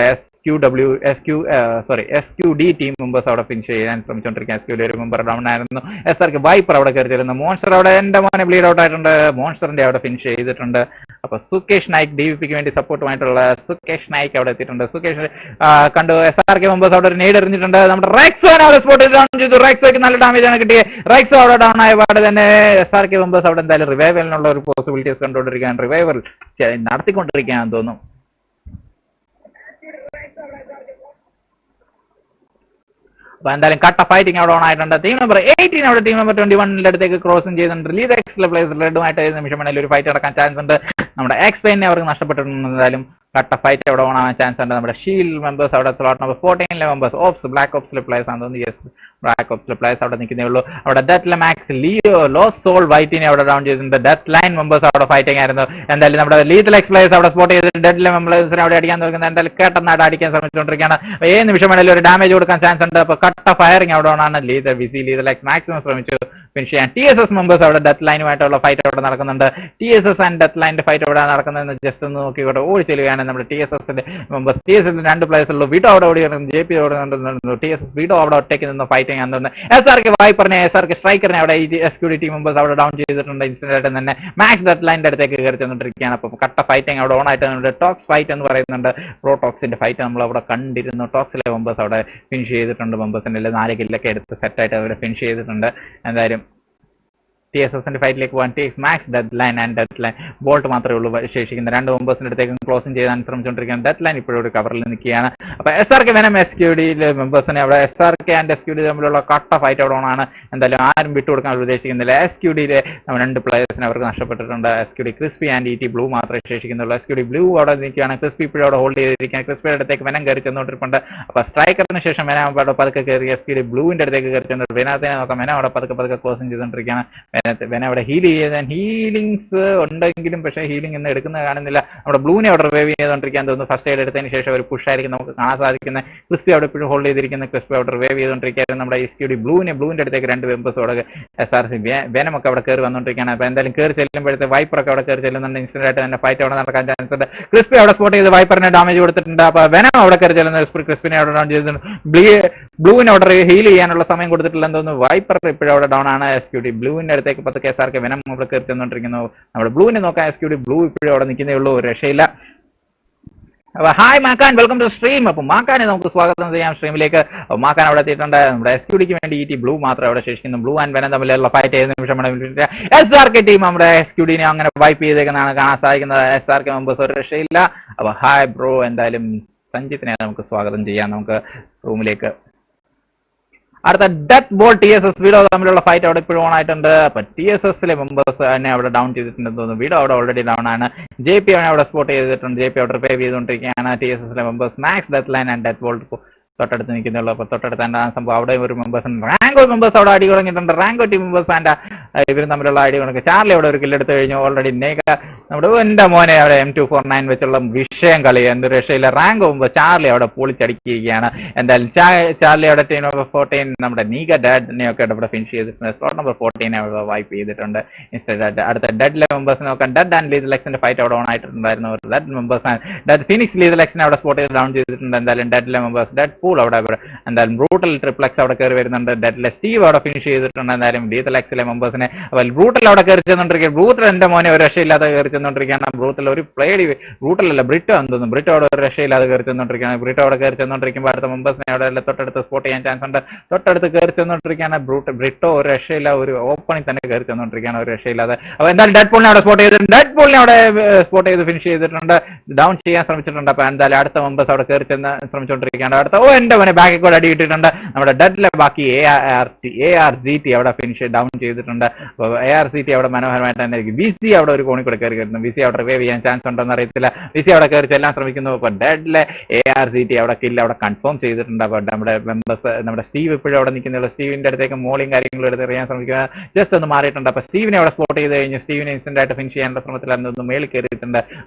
SQD ടീം മെമ്പേഴ്സ് അവിടെ ഫിനിഷ് ചെയ്യാൻ ശ്രമിച്ചുകൊണ്ടിരിക്കുക. SQD ഒരു മെമ്പർ ഡൗൺ ആയിരുന്നു. SRK വൈപ്പർ അവിടെ കയറി ചെല്ലുന്നു. മോൺസ്റ്റർ അവിടെ എന്റെ മോനെ ബ്ലീഡ് ഔട്ട് ആയിട്ടുണ്ട്. മോൺസ്റ്ററിന്റെ അവിടെ ഫിനിഷ് ചെയ്തിട്ടുണ്ട്. അപ്പൊ സുകേഷ് നായിക് DVPക്ക് വേണ്ടി സപ്പോർട്ടുമായിട്ടുള്ള സുകേഷ് നായിക് അവിടെ എത്തിയിട്ടുണ്ട്. സുകേഷ് കണ്ടു. SRK മെമ്പേഴ്സ് അവിടെ ഒരു നെയ്ഡ് എറിഞ്ഞിട്ടുണ്ട്. നമ്മുടെ റെക്സോനെ അവിടെ സ്പോട്ട് ഡൗൺ ചെയ്തു. റെക്സോയ്ക്ക് നല്ല ഡാമേജ് ആണ് കിട്ടിയത്. റെക്സോ അവിടെ ഡൗൺ ആയ പാട് തന്നെ SRK മെമ്പേഴ്സ് അവിടെ എന്തായാലും റിവൈവലിനുള്ള ഒരു പോസിബിലിറ്റീസ് കണ്ടുകൊണ്ടിരിക്കുകയാണ്. റിവൈവൽ നടത്തിക്കൊണ്ടിരിക്കുകയാണെന്ന് തോന്നുന്നു. അപ്പൊ എന്തായാലും കട്ട ഫൈറ്റിംഗ് അവിടെ ഓൺ ആയിട്ടുണ്ട്. ടീം നമ്പർ 18 അവിടെ ടീം നമ്പർ 21 അടുത്തേക്ക് ക്രോസിംഗ് ചെയ്യുന്നുണ്ട്. ലീഡെക്സിലെ പ്ലേസ് റെഡുമായിട്ട് നിമിഷം വേണമെങ്കിൽ ഒരു ഫൈറ്റ് നടക്കാൻ ചാൻസ് ഉണ്ട്. നമ്മുടെ എക്സ്പെയിനെ അവർക്ക് നഷ്ടപ്പെട്ടിട്ടുണ്ട്. എന്തായാലും കട്ട ഫൈറ്റ് അവിടെ ഓൺ ആവാൻ ചാൻസ് ഉണ്ട്. നമ്മുടെ ഷീൽഡ് മെമ്പേഴ്സ് അവിടെ slot number 14 members ops black ഓപ്സിലെ പ്ലേസ് ആണെന്ന് തോന്നുന്നു. യെസ്, ബ്ലാക്ക് ഓപ്സിലെ പ്ലേസ് അവിടെ നിൽക്കുന്നേ ഉള്ളൂ. അവിടെ ഡെത്ത് മാക്സ് ലോസ് സോൾ വൈറ്റിനെ അവിടെ ഡൗൺ ചെയ്തിട്ടുണ്ട്. ഡെത്ത് ലൈൻ മെമ്പേഴ്സ് അവിടെ ഫൈറ്റിംഗ് ആയിരുന്നു. എന്തായാലും നമ്മുടെ ലീതലെക്സ് പ്ലേസ് അവിടെ സ്പോട്ട് ചെയ്തിട്ട് ഡെത്ത് മെമ്പേഴ്സിനെ അവിടെ അടിക്കാൻ നോക്കുന്നത്. എന്തായാലും കേട്ടെന്നായിട്ട് അടിക്കാൻ ശ്രമിച്ചുകൊണ്ടിരിക്കുകയാണ്. ഏത് നിമിഷം വേണമെങ്കിലും ഒരു ഡാമേജ് കൊടുക്കാൻ ചാൻസ് ഉണ്ട്. അപ്പൊ കട്ട ഫയറിംഗ് അവിടെ ഓണാണ്. ലീതലെക്സ് മാക്സിമം ശ്രമിച്ചു. ഫിനിഷ് ചെയ്യാൻ. TSS മെമ്പേഴ്സ് അവിടെ ഡെത്ത് ലൈനുമായിട്ടുള്ള ഫൈറ്റ് അവിടെ നടക്കുന്നുണ്ട്. TSS ആൻഡ് ഡെത്ത് ലൈനിന്റെ ഫൈറ്റ് അവിടെ നടക്കുന്നതെന്ന് ജസ്റ്റ് ഒന്ന് നോക്കിക്കോട്ടെ. ഓടി ചെല്ലുകയാണ് നമ്മുടെ TSSന്റെ മെമ്പേഴ്സ്. TSS 2 പ്ലേയേഴ്സ് ഉള്ളൂ. വിഡോ അവിടെ ഓടി JP അവിടെ TSS വിഡോ അവിടെ ഒറ്റയ്ക്ക് നിന്ന് ഫൈറ്റ് ചെയ്യാൻ തോന്നുന്നു. SRK വൈപ്പറിനെ SRK സ്ട്രൈക്കറിനെ അവിടെ SQD ടീം മെമ്പേഴ്സ് അവിടെ ഡൗൺ ചെയ്തിട്ടുണ്ട്. ഇൻസ്റ്റന്റ് ആയിട്ട് തന്നെ മാക്സ് ഡെത്ത് ലൈനിന്റെ അടുത്തേക്ക് കയറി ചെന്നിട്ടിരിക്കുകയാണ്. അപ്പോൾ കട്ട ഫൈറ്റിംഗ് അവിടെ ഓൺ ആയിട്ടുണ്ട്. ടോക്സ് ഫൈറ്റ് എന്ന് പറയുന്നുണ്ട്. പ്രോ ടോക്സിന്റെ ഫൈറ്റ് നമ്മൾ അവിടെ കണ്ടിരുന്നു. ടോക്സിലെ മെമ്പേഴ്സ് അവിടെ ഫിനിഷ് ചെയ്തിട്ടുണ്ട്. മെമ്പേഴ്സിന്റെ 4 കില്ലൊക്കെ എടുത്ത് സെറ്റായിട്ട് അവരെ ഫിനിഷ് ചെയ്തിട്ടുണ്ട്. എന്തായാലും TSSന്റെ ഫൈറ്റിലേക്ക് പോകാൻ TX max death line and death line bolt മാത്രമേ ഉള്ളൂ ശേഷിക്കുന്ന. 2 മെമ്പേഴ്സിന്റെ അടുത്തേക്കും ക്ലോസിംഗ് ചെയ്യാൻ ശ്രമിച്ചുകൊണ്ടിരിക്കുകയാണ്. ഡെത്ത് ലൈൻ ഇപ്പോഴും ഒരു കവറിൽ നിൽക്കുകയാണ്. അപ്പോൾ SRK വെനം SQDയിലെ മെമ്പേഴ്സിനെ അവിടെ SRK ആൻഡ് SQD തമ്മിലുള്ള കട്ട ഫൈറ്റ് അവിടെ ഓണാണ്. എന്തായാലും ആരും വിട്ടുകൊടുക്കാൻ ഉദ്ദേശിക്കുന്നില്ല. SQDയിലെ 2 പ്ലേയേഴ്സിനെ അവർക്ക് നഷ്ടപ്പെട്ടിട്ടുണ്ട്. SQD crispy and ET blue മാത്രമേ ശേഷിക്കുന്നുള്ളൂ. SQD ബ്ലൂ അവിടെ നിൽക്കുകയാണ്. ക്രിസ്പി ഇപ്പോഴും അവിടെ ഹോൾഡ് ചെയ്തിരിക്കുകയാണ്. ക്രിസ്പിയുടെ അടുത്തേക്ക് വെനം കയറി ചെന്നുകൊണ്ടിരിപ്പുണ്ട്. അപ്പോൾ സ്ട്രൈക്കറിന് ശേഷം വെനം അവിടെ പതുക്കെ കയറി SQD ബ്ലൂവിന്റെ അടുത്തേക്ക് കയറി ചെന്നു. വെനത്തിനെ നോക്കാം. വെനം അവിടെ പതുക്കെ ക്ലോസിംഗ് ചെയ്തുകൊണ്ടിരിക്കുകയാണ്. വെനം അവിടെ ഹീൽ ചെയ്യാൻ ഹീലിംഗ്സ് ഉണ്ടെങ്കിലും പക്ഷേ ഹീലിംഗ് ഇന്ന് എടുക്കുന്നത് കാണുന്നില്ല. നമ്മുടെ ബ്ലൂവിനെ അവിടെ റിവൈവ് ചെയ്തുകൊണ്ടിരിക്കാൻ തോന്നുന്നു. ഫസ്റ്റ് എയ്ഡ് എടുത്തതിന് ശേഷം ഒരു പുഷായിരിക്കും നമുക്ക് കാണാൻ സാധിക്കുന്നത്. ക്രിസ്പി അവിടെ ഇപ്പോഴും ഹോൾഡ് ചെയ്തിരിക്കുന്ന ക്രിസ്പി അവിടെ റിവൈവ് ചെയ്തുകൊണ്ടിരിക്കുകയായിരുന്നു. നമ്മുടെ SQD ബ്ലൂവിന്റെ അടുത്തേക്ക് 2 മെമ്പേഴ്സ് അവിടെ SRC വെനമൊക്കെ അവിടെ കയറി വന്നുകൊണ്ടിരിക്കുകയാണ്. അപ്പോൾ എന്തായാലും കയറി ചെല്ലുമ്പോഴത്തെ വൈപ്പറൊക്കെ അവിടെ കയറി ചെല്ലുന്നുണ്ട്. ഇൻസ്റ്റന്റ് ആയിട്ട് തന്നെ ഫൈറ്റ് അവിടെ നടക്കാൻ ചാൻസ് ഉണ്ട്. ക്രിസ്പി അവിടെ സ്പോട്ട് ചെയ്ത് വൈപ്പറിനെ ഡാമേജ് കൊടുത്തിട്ടുണ്ട്. അപ്പോൾ വെനം അവിടെ കയറി ചെല്ലുന്നത് ക്രിസ്പിനെ അവിടെ ഡൗൺ ചെയ്തിട്ടുണ്ട്. ബ്ലൂവിനെ അവിടെ ഹീൽ ചെയ്യാനുള്ള സമയം കൊടുത്തിട്ടില്ലെന്ന് തോന്നുന്നു. വൈപ്പർ ഇപ്പോഴും അവിടെ ഡൗൺ ആണ്. SQD ബ്ലൂവിന്റെ അടുത്തേക്ക് പതുക്കെ SRK വെനം അവിടെ കയറി ചെന്നുകൊണ്ടിരിക്കുന്നു. നമ്മുടെ ബ്ലൂവിനെ നോക്കാൻ SQD ബ്ലൂ ഇപ്പോഴും അവിടെ നിൽക്കുന്നേ ഉള്ളൂ. ഒരു രക്ഷയില്ല. അപ്പൊ ഹായ് മാക്കാൻ, വെൽക്കം ടു സ്ട്രീം. അപ്പൊ മാക്കാനെ നമുക്ക് സ്വാഗതം ചെയ്യാം സ്ട്രീമിലേക്ക്. മാക്കാൻ അവിടെ എത്തിയിട്ടുണ്ട്. നമ്മുടെ SQDക്ക് വേണ്ടി ET ബ്ലൂ മാത്രം അവിടെ ശേഷിക്കുന്നു. ബ്ലൂ ആൻഡ് വെനം തമ്മിലുള്ള ഫൈറ്റ് ചെയ്ത നിമിഷം SRK ടീം നമ്മുടെ SQDനെ അങ്ങനെ വൈപ്പ് ചെയ്തേക്കുന്നതാണ് കാണാൻ സാധിക്കുന്നത്. SRK മെമ്പേഴ്സ് ഒരു രക്ഷയില്ല. അപ്പൊ ഹായ് ബ്രോ. എന്തായാലും സഞ്ജിത്തിനെ നമുക്ക് സ്വാഗതം ചെയ്യാം നമുക്ക് റൂമിലേക്ക്. അടുത്ത ഡെത്ത് ബോൾ TSS വീഡോ തമ്മിലുള്ള ഫൈറ്റ് അവിടെ ഇപ്പോഴും ഓൺ ആയിട്ടുണ്ട്. അപ്പൊ TSSലെ മെമ്പേഴ്സ് തന്നെ അവിടെ ഡൗൺ ചെയ്തിട്ടുണ്ടെന്ന് തോന്നുന്നു. വീഡോ അവിടെ ഓൾറെഡി ഡൗൺ ആണ്. JP ആണ് അവിടെ സ്പോട്ട് ചെയ്തിട്ടുണ്ട്. JP അവിടെ റിവൈവ് ചെയ്തുകൊണ്ടിരിക്കുകയാണ്. TSSലെ members max death line and death bolt തൊട്ടടുത്ത് നിൽക്കുന്നുള്ളൂ. അപ്പോൾ തൊട്ടടുത്ത് തന്നെ സംഭവം അവിടെ ഒരു മെമ്പേഴ്സ് ഉണ്ട്. റാങ്കോ മെമ്പേഴ്സ് അവിടെ അടി തുടങ്ങിയിട്ടുണ്ട്. റാങ്കോ ടീം മെമ്പേഴ്സ് ആൻഡ് ഇവരും തമ്മിലുള്ള അടി തുടങ്ങി. ചാർലി അവിടെ ഒരു കില്ലെടുത്ത് കഴിഞ്ഞു ഓൾറെഡി. നമ്മുടെ എന്റെ മോനെ അവിടെ M249 വെച്ചുള്ള വിഷയം കളി എന്ത് രക്ഷയില്ല. റാങ്കോ മുമ്പ് ചാർലി അവിടെ പൊളിച്ചടിക്കുകയാണ്. എന്തായാലും ചാർലി അവിടെ ടീം നമ്പർ 14 നമ്മുടെ നീഗ ഡാഡിനെ ഒക്കെ അവിടെ ഫിനിഷ് ചെയ്തിട്ടുണ്ട്. സ്ലോട്ട് നമ്പർ 14 അവിടെ വൈപ്പ് ചെയ്തിട്ടുണ്ട്. ഇൻസ്റ്റന്റ് അടുത്ത ഡെഡിലെ മെമ്പേഴ്സ് നോക്കാം. ഡെഡ് ആൻഡ് ലീതലെക്സിന്റെ ഫൈറ്റ് അവിടെ ഓൺ ആയിട്ടുണ്ടായിരുന്നു. ഡെഡ് മെമ്പേഴ്സ് ഡെഡ് ഫിനിക്സ് ലീതലെക്സിനെ അവിടെ സ്പോട്ട് ചെയ്ത് ഡൗൺ ചെയ്തിട്ടുണ്ട്. എന്തായാലും ഡെഡിലെ മെമ്പേഴ്സ് ഡെഡ് പൂൾ അവിടെ എന്തായാലും ബ്രൂട്ടൽ ട്രിപ്ലെക്സ് അവിടെ കയറി വരുന്നുണ്ട്. ഡെഡിലെ സ്റ്റീവ് അവിടെ ഫിനിഷ് ചെയ്തിട്ടുണ്ട്. എന്തായാലും ലീതലെക്സിലെ മെമ്പേഴ്സിനെ ബ്രൂട്ടൽ അവിടെ കയറി ചെന്നുകൊണ്ടിരിക്കുക. ബ്രൂട്ടൽ എന്റെ മോനെ ഒരു രക്ഷയില്ലാതെ കയറി ചെന്നുകൊണ്ടിരിക്കുകയാണ്. ബ്രൂട്ടൽ ഒരു പ്ലേഡി ബ്രൂട്ടലല്ല ബ്രിട്ടോ എന്ന് തോന്നുന്നു. ബ്രിട്ടോ അവിടെ ഒരു രക്ഷയില്ലാതെ കയറി ചെന്നുകൊണ്ടിരിക്കുകയാണ്. ബ്രിട്ടോ അവിടെ കയറി ചെന്നുകൊണ്ടിരിക്കുമ്പോൾ അടുത്ത മെമ്പേഴ്സിനെ അവിടെ തൊട്ടടുത്ത് സ്പോട്ട് ചെയ്യാൻ ചാൻസ് ഉണ്ട്. തൊട്ടടുത്ത് കയറി ചെന്നുകൊണ്ടിരിക്കുകയാണ്. ബ്രിട്ടോ ഒരു രക്ഷയില്ല. ഒരു ഓപ്പണിൽ തന്നെ കയറി ചെന്നുകൊണ്ടിരിക്കുകയാണ് ഒരു രക്ഷയില്ലാതെ. അപ്പോൾ എന്തായാലും ഡെഡ് പൂളിനെ അവിടെ സ്പോട്ട് ചെയ്തിട്ടുണ്ട്. ഡെഡ് പൂളിനെ അവിടെ സ്പോട്ട് ചെയ്ത് ഫിനിഷ് ചെയ്തിട്ടുണ്ട്. ഡൗൺ ചെയ്യാൻ ശ്രമിച്ചിട്ടുണ്ട്. അപ്പോൾ എന്തായാലും അടുത്ത മെമ്പേഴ്സ് അവിടെ കയറി ചെന്ന് ശ്രമിച്ചുകൊണ്ടിരിക്കുകയാണ്. അടുത്ത എന്റെ മോനെ ബാക്കിൽ കൂടെ അടി ഇട്ടിട്ടുണ്ട്. നമ്മുടെ ഡെഡിലെ ബാക്കി ARZT അവിടെ ഫിനിഷ് ഡൗൺ ചെയ്തിട്ടുണ്ട്. അപ്പോൾ ARZT അവിടെ മനോഹരമായിട്ട് തന്നെ VC അവിടെ ഒരു കോണിൽ കൂടെ കയറി വരുന്നു. VC അവിടെ റിവൈവ് ചെയ്യാൻ ചാൻസ് ഉണ്ടോന്ന് അറിയത്തില്ല. VC അവിടെ കയറി ചെല്ലാൻ ശ്രമിക്കുന്നു. അപ്പോൾ ഡെഡിലെ ARZT അവിടെ കില്ല് അവിടെ കൺഫേം ചെയ്തിട്ടുണ്ട്. അപ്പോൾ നമ്മുടെ മെമ്പേഴ്സ് നമ്മുടെ സ്റ്റീവ് ഇപ്പോഴും അവിടെ നിൽക്കുന്നുള്ളൂ. സ്റ്റീവിന്റെ അടുത്തേക്ക് മോളിയും കാര്യങ്ങളും എടുത്ത് എറിയാൻ ശ്രമിക്കുക. ജസ്റ്റ് ഒന്ന് മാറിയിട്ടുണ്ട്. അപ്പോൾ സ്റ്റീവിനെ അവിടെ സ്പോട്ട് ചെയ്ത് കഴിഞ്ഞു. സ്റ്റീവിനെ ഇൻസ്റ്റന്റ് ആയിട്ട് ഫിനിഷ് ചെയ്യാനുള്ള ശ്രമത്തിൽ അന്ന് മേളിൽ കയറിയിട്ടുണ്ട്.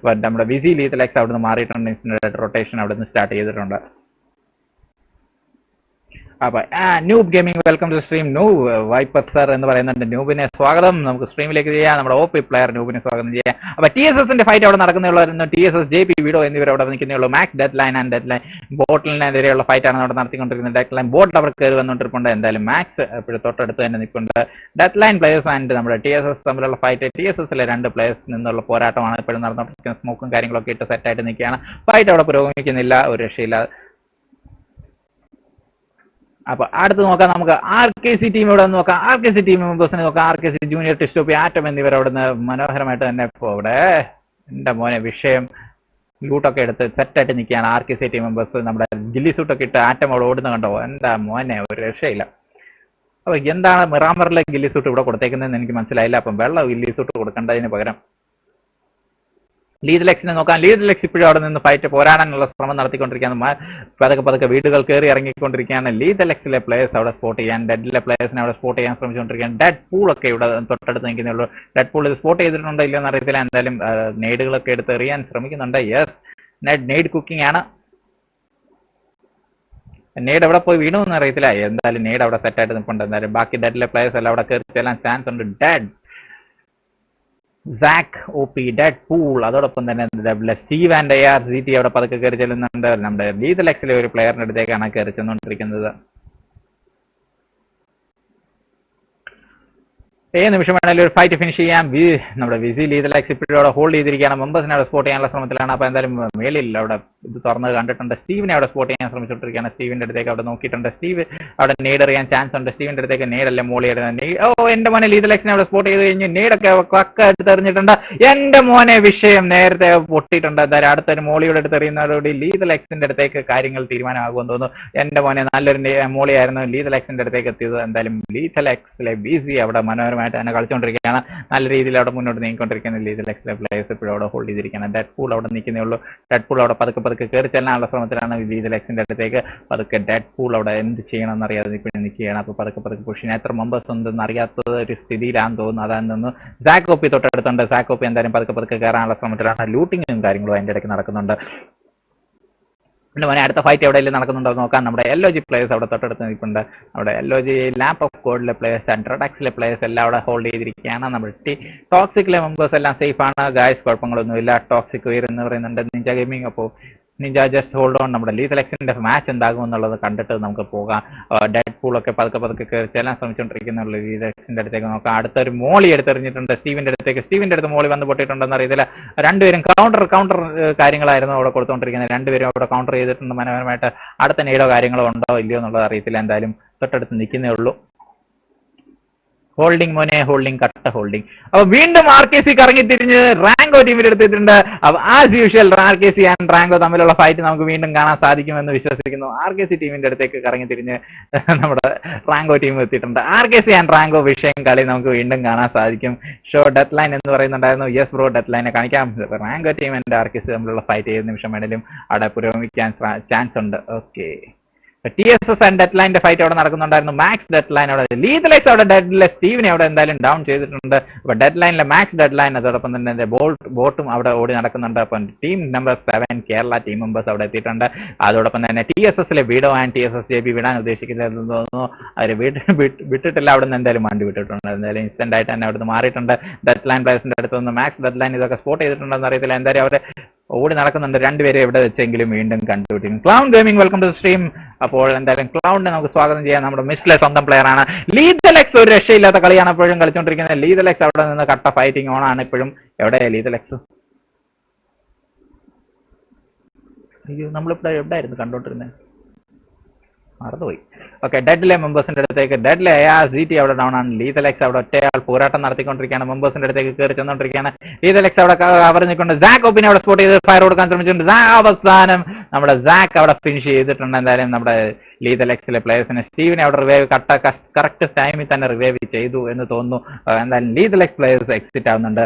നമ്മുടെ വിസി ലീതലെക്സ് അവിടെ നിന്ന് മാറിയിട്ടുണ്ട്. ഇൻസ്റ്റന്റ് ആയിട്ട് റൊട്ടേഷൻ അവിടെ നിന്ന് സ്റ്റാർട്ട് ചെയ്തിട്ടുണ്ട്. അപ്പൊ noob gaming welcome to stream. Viper sir എന്ന് പറയുന്നുണ്ട്. ന്യൂബിനെ സ്വാഗതം. നമുക്ക് സ്ട്രീമിലേക്ക് ചെയ്യാം. നമ്മുടെ OP പ്ലെയർ ന്യൂബിനെ സ്വാഗതം ചെയ്യാം. അപ്പൊ TSSന്റെ ഫൈറ്റ് അവിടെ നടക്കുന്നുള്ളൂ. TSS JP വീഡോ എന്നിവർ അവിടെ നിൽക്കുന്നുള്ളൂ. Max dead line and dead line ബോട്ടിലിനെതിരെയുള്ള ഫൈറ്റ് ആണ് അവിടെ നടത്തിക്കൊണ്ടിരിക്കുന്നത്. ഡെഡ് ലൈൻ ബോട്ട് അവിടെ കയറി വന്നുകൊണ്ടിരിപ്പുണ്ട്. എന്തായാലും മാക്സ് എപ്പോഴും തൊട്ടടുത്ത് തന്നെ നിൽക്കുന്നുണ്ട്. ഡെഡ് ലൈൻ പ്ലേയേഴ്സ് ആൻഡ് നമ്മുടെ TSS തമ്മിലുള്ള ഫൈറ്റ്. TSSലെ 2 പ്ലേയേഴ്സ് നിന്നുള്ള പോരാട്ടമാണ് എപ്പോഴും നടന്നുകൊണ്ടിരിക്കുന്നത്. സ്മോക്കും കാര്യങ്ങളൊക്കെ ഇട്ട് സെറ്റായിട്ട് നിൽക്കുകയാണ്. ഫൈറ്റ് അവിടെ പുരോഗമിക്കുന്നില്ല. ഒരു രക്ഷയില്ല. അപ്പൊ അടുത്ത് നോക്കാം. നമുക്ക് RKC ടീം ഇവിടെ നോക്കാം. RKC ടീം മെമ്പേഴ്സിനെ നോക്കാം. RKC ജൂനിയർ ടിസ്റ്റോപ്പി ആറ്റം എന്നിവർ അവിടെ നിന്ന് മനോഹരമായിട്ട് തന്നെ ഇപ്പോൾ അവിടെ എന്റെ മോനെ വിഷയം ലൂട്ടൊക്കെ എടുത്ത് സെറ്റായിട്ട് നിൽക്കുകയാണ്. RKC ടീം മെമ്പേഴ്സ് നമ്മുടെ ഗില്ലി സൂട്ടൊക്കെ ഇട്ട് ആറ്റം അവിടെ ഓടുന്ന കണ്ടോ. എന്താ മോനെ ഒരു രക്ഷയില്ല. അപ്പൊ എന്താണ് മിറാമറിലെ ഗില്ലി സൂട്ട് ഇവിടെ കൊടുത്തേക്കുന്നതെന്ന് എനിക്ക് മനസ്സിലായില്ല. അപ്പം വെള്ളം ഗില്ലി സൂട്ട് കൊടുക്കേണ്ടതിന് പകരം ലീതലെക്സിനെ നോക്കാം. ലീതലെക്സ് ഇപ്പോഴും അവിടെ നിന്ന് ഫൈറ്റ് പോരാടാനുള്ള ശ്രമം നടത്തിക്കൊണ്ടിരിക്കുകയാണ്. പതുക്കെ വീടുകൾ കയറി ഇറങ്ങിക്കൊണ്ടിരിക്കുകയാണ്. ലീതലെക്സിലെ പ്ലേയേഴ്സ് അവിടെ സ്പോട്ട് ചെയ്യാൻ ഡെഡിലെ പ്ലേയേഴ്സിനെ അവിടെ സ്പോട്ട് ചെയ്യാൻ ശ്രമിച്ചുകൊണ്ടിരിക്കുകയാണ്. ഡെഡ് പൂളൊക്കെ ഇവിടെ തൊട്ടടുത്ത് നിൽക്കുന്നുള്ളൂ. ഡെഡ് പൂൾ ഇത് സ്പോട്ട് ചെയ്തിട്ടുണ്ടോ ഇല്ലെന്ന് അറിയത്തില്ല. എന്തായാലും നെയ്ഡുകളൊക്കെ എടുത്ത് എറിയാൻ ശ്രമിക്കുന്നുണ്ട്. യെസ് നെയ്ഡ് കുക്കിംഗ് ആണ്. നേട് എവിടെ പോയി വീണു എന്ന് അറിയത്തില്ല. എന്തായാലും നേട് അവിടെ സെറ്റ് ആയിട്ട് നിൽപ്പുണ്ട്. എന്തായാലും ബാക്കി ഡെഡിലെ പ്ലേയേഴ്സ് എല്ലാം അവിടെ കയറി ചെല്ലാൻ ചാൻസ് ഉണ്ട്. ഡെഡ്, സാക്, OP, ഡെഡ്പൂൾ, അതോടൊപ്പം തന്നെ സ്റ്റീവ് ആൻഡ് ARCT അവിടെ പതുക്കെ കയറി ചെല്ലുന്നുണ്ട്. നമ്മുടെ LEADLEXലെ ഒരു പ്ലെയറിന്റെ അടുത്തേക്കാണ് കയറി ചെന്നുകൊണ്ടിരിക്കുന്നത്. ഏത് നിമിഷം വേണമെങ്കിലും ഒരു ഫൈറ്റ് ഫിനിഷ് ചെയ്യാം. നമ്മുടെ വിസി LEADLEX ഇപ്പോഴും അവിടെ ഹോൾഡ് ചെയ്തിരിക്കുകയാണ്. മെമ്പേഴ്സിനെ അവിടെ സ്പോട്ട് ചെയ്യാനുള്ള ശ്രമത്തിലാണ്. അപ്പോൾ എന്തായാലും മേളിൽ അവിടെ ഇത് തുറന്നത് കണ്ടിട്ടുണ്ട്. സ്റ്റീവിനെ അവിടെ സ്പോട്ട് ചെയ്യാൻ ശ്രമിച്ചുകൊണ്ടിരിക്കുകയാണ്. സ്റ്റീവിന്റെ അടുത്തേക്ക് അവിടെ നോക്കിയിട്ടുണ്ട്. സ്റ്റീവ് അവിടെ നേട് എറിയാൻ ചാൻസ് ഉണ്ട്. സ്റ്റീവിന്റെ അടുത്തേക്ക് നേടല്ലേ മോളി ഇടുന്നത്. എന്റെ മോനെ LEADLEXനെ അവിടെ സ്പോട്ട് ചെയ്ത് കഴിഞ്ഞ് നേടൊക്കെ കക്ക എടുത്തെറിഞ്ഞിട്ടുണ്ട്. എന്റെ മോനെ വിഷയം നേരത്തെ പൊട്ടിയിട്ടുണ്ട്. എന്തായാലും അടുത്തൊരു മോളിയുടെ അടുത്ത് എറിയുന്നതോടുകൂടി LEADLEXന്റെ അടുത്തേക്ക് കാര്യങ്ങൾ തീരുമാനമാകുമെന്ന് തോന്നുന്നു. എന്റെ മോനെ നല്ലൊരു മോളിയായിരുന്നു LEADLEXന്റെ അടുത്തേക്ക് എത്തിയത്. എന്തായാലും LEADLEXലെ BC അവിടെ മനോഹരമായിട്ട് തന്നെ കളിച്ചുകൊണ്ടിരിക്കുകയാണ്. നല്ല രീതിയിൽ അവിടെ മുന്നോട്ട് നീങ്ങിക്കൊണ്ടിരിക്കുന്ന LEADLEXലെ പ്ലേയേഴ്സ് ഇപ്പോഴും അവിടെ ഹോൾഡ് ചെയ്തിരിക്കുകയാണ്. ഡെഡ്പൂൾ അവിടെ നിൽക്കുന്നേ ഉള്ളൂ. ഡെഡ്പൂൾ അവിടെ പതുക്കെ കയറി ചെല്ലാനുള്ള ശ്രമത്തിലാണ്. LEADLEXന്റെ അടുത്തേക്ക് പതുക്കെ ഡെഡ്പൂൾ അവിടെ എന്ത് ചെയ്യണമെന്ന് അറിയാതെ ഇപ്പോഴും നിൽക്കുകയാണ്. അപ്പോൾ പതുക്കെ പുഷിന് എത്ര മെമ്പേഴ്സ് ഉണ്ടെന്ന് അറിയാത്ത ഒരു സ്ഥിതിയിലാണെന്ന് തോന്നുന്നു. അതാണെന്ന് സാക് OP തൊട്ടടുത്തുണ്ട്. സാക് OP എന്തായാലും പതുക്കെ കയറാനുള്ള ശ്രമത്തിലാണ്. ലൂട്ടിങ്ങും കാര്യങ്ങളും അതിൻ്റെ ഇടയ്ക്ക് നടക്കുന്നുണ്ട്. പിന്നെ മോനെ അടുത്ത ഫൈറ്റ് എവിടെയെങ്കിലും നടക്കുന്നുണ്ടോ നോക്കാൻ നമ്മുടെ LOG പ്ലേയേഴ്സ് അവിടെ തൊട്ടടുത്ത് നിൽപ്പുണ്ട്. അവിടെ LOG ലാപ്പ് ഓഫ് കോഡിലെ പ്ലേയേഴ്സ് ആൻഡ് REDxലെ പ്ലേയേഴ്സ് എല്ലാം അവിടെ ഹോൾഡ് ചെയ്തിരിക്കുകയാണ്. നമ്മുടെ ടോക്സിക്കിലെ മെമ്പേഴ്സ് എല്ലാം സേഫ് ആണ്. ഗായ്സ് കുഴപ്പങ്ങളൊന്നുമില്ല. ടോക്സിക് എന്ന് പറയുന്നുണ്ട് നിഞ്ച ഗെയിമിംഗ്. അപ്പോൾ നിഞ്ച ജസ്റ്റ് ഹോൾഡ് ഓൺ. നമ്മുടെ LEADLEXന്റെ മാച്ച് എന്താകും എന്നുള്ളത് കണ്ടിട്ട് നമുക്ക് പോകാം. ഡെഡ്പൂൾ ഒക്കെ പതുക്കെ കയറി ചെല്ലാൻ ശ്രമിച്ചുകൊണ്ടിരിക്കുന്ന LEADLEXന്റെ അടുത്തേക്ക് നോക്കാം. അടുത്തൊരു മോളി എടുത്തെറിഞ്ഞിട്ടുണ്ട് സ്റ്റീവിന്റെ അടുത്തേക്ക്. സ്റ്റീവിന്റെ അടുത്ത് മോളി വന്ന് പൊട്ടിയിട്ടുണ്ടെന്ന് അറിയത്തില്ല. രണ്ടുപേരും കൗണ്ടർ കാര്യങ്ങളായിരുന്നു അവിടെ കൊടുത്തുകൊണ്ടിരിക്കുന്നത്. രണ്ടുപേരും അവിടെ കൗണ്ടർ ചെയ്തിട്ടുണ്ട് മനോഹരമായിട്ട്. അടുത്ത നേടോ കാര്യങ്ങളോ ഉണ്ടോ ഇല്ലയോ എന്നുള്ളത് അറിയത്തില്ല. എന്തായാലും തൊട്ടടുത്ത് നിൽക്കുന്നേ ഉള്ളൂ. ഹോൾഡിംഗ് മോനെ, ഹോൾഡിംഗ്, കട്ട ഹോൾഡിംഗ്. അപ്പൊ വീണ്ടും RKC കറങ്ങി തിരിഞ്ഞ് റാങ്കോ ടീമിൽ എടുത്തിട്ടുണ്ട്. അപ്പൊ ആസ് യൂഷ്വൽ RKC ആൻഡ് റാങ്കോ തമ്മിലുള്ള ഫൈറ്റ് നമുക്ക് വീണ്ടും കാണാൻ സാധിക്കുമെന്ന് വിശ്വസിക്കുന്നു. RKC ടീമിന്റെ അടുത്തേക്ക് കറങ്ങി തിരിഞ്ഞ് നമ്മുടെ റാങ്കോ ടീം എത്തിയിട്ടുണ്ട്. RKC ആൻഡ് റാങ്കോ വിഷയം കളി നമുക്ക് വീണ്ടും കാണാൻ സാധിക്കും. ഷോ ഡെത്ത് ലൈൻ എന്ന് പറയുന്നുണ്ടായിരുന്നു. യെസ് ബ്രോ, ഡെത്ത് ലൈനെ കാണിക്കാം. റാങ്കോ ടീം ആൻഡ് RKC തമ്മിലുള്ള ഫൈറ്റ് ഏത് നിമിഷം വേണേലും അവിടെ പുരോഗമിക്കാൻ ചാൻസ് ഉണ്ട്. ഓക്കെ, TSS ആൻഡ് ഡെത്ത് ലൈൻ്റെ ഫൈറ്റ് അവിടെ നടക്കുന്നുണ്ടായിരുന്നു. മാക്സ് ഡെത്ത് ലൈൻ അവിടെ, LEADLEX അവിടെ ഡെഡിലെ സ്റ്റീവിനെ അവിടെ എന്തായാലും ഡൗൺ ചെയ്തിട്ടുണ്ട്. അപ്പൊ ഡെഡ് ലൈനിലെ മാക്സ് ഡെഡ് ലൈൻ, അതോടൊപ്പം തന്നെ ബോട്ടും അവിടെ ഓടി നടക്കുന്നുണ്ട്. അപ്പം team number 7 Kerala team members അവിടെ എത്തിയിട്ടുണ്ട്. അതോടൊപ്പം തന്നെ TSSലെ വീഡോ ആൻഡ് TSS JB വിടാൻ ഉദ്ദേശിക്കുന്നതെന്ന് തോന്നുന്നു. അവർ വിട്ടിട്ടില്ല. അവിടെ നിന്ന് എന്തായാലും വണ്ടി വിട്ടിട്ടുണ്ട്. എന്തായാലും ഇൻസ്റ്റന്റ് ആയിട്ട് തന്നെ അവിടെ നിന്ന് മാറിയിട്ടുണ്ട്. ഡെത്ത് ലൈൻ പ്ലേയേഴ്സിന്റെ അടുത്ത് നിന്ന് മാക്സ് ഡെഡ് ലൈൻ ഇതൊക്കെ സ്പോട്ട് ചെയ്തിട്ടുണ്ടെന്ന് അറിയത്തില്ല. എന്തായാലും അവരെ ഓടി നടക്കുന്നുണ്ട്. രണ്ടുപേരെ എവിടെ വെച്ചെങ്കിലും വീണ്ടും കണ്ടുപിടിക്കും. Clown gaming, welcome to stream. അപ്പോൾ എന്തായാലും ക്ലൗഡിനെ നമുക്ക് സ്വാഗതം ചെയ്യാം. നമ്മുടെ മിസ്റ്റിലെ സ്വന്തം പ്ലെയർ ആണ്. LEADLEX ഒരു രക്ഷയില്ലാത്ത കളിയാണ് എപ്പോഴും കളിച്ചുകൊണ്ടിരിക്കുന്നത്. LEADLEX അവിടെ നിന്ന് കട്ട ഫൈറ്റിംഗ് ഓൺ ആണ് ഇപ്പോഴും. എവിടെയാ LEADLEX? അയ്യോ, നമ്മളിവിടെ എവിടെയായിരുന്നു കണ്ടോണ്ടിരുന്നത്? മറന്നുപോയി. ഓക്കെ, ഡെഡിലെ മെമ്പേഴ്സിന്റെ അടുത്തേക്ക് ഡെഡിലെ ARCT അവിടെ ഡൗൺ ആണ്. LEADLEX അവിടെ ഒറ്റയാൾ പോരാട്ടം നടത്തിക്കൊണ്ടിരിക്കുകയാണ്. മെമ്പേഴ്സിന്റെ അടുത്തേക്ക് കയറി ചെന്നുകൊണ്ടിരിക്കുകയാണ്. LEADLEX അവിടെ കവർ നിൽക്കൊണ്ട് സാക് OPനെ അവിടെ സ്പോട്ട് ചെയ്ത് ഫയർ കൊടുക്കാൻ ശ്രമിച്ചിട്ടുണ്ട്. അവസാനം നമ്മുടെ സാക് അവിടെ ഫിനിഷ് ചെയ്തിട്ടുണ്ട്. എന്തായാലും നമ്മുടെ LEADLEXലെ പ്ലേയേഴ്സിനെ സ്റ്റീവിനെ അവിടെ റിവൈവ് കറക്റ്റ് ടൈമിൽ തന്നെ റിവൈവ് ചെയ്തു എന്ന് തോന്നുന്നു. എന്തായാലും LEADLEX പ്ലേയേഴ്സ് എക്സിറ്റ് ആവുന്നുണ്ട്.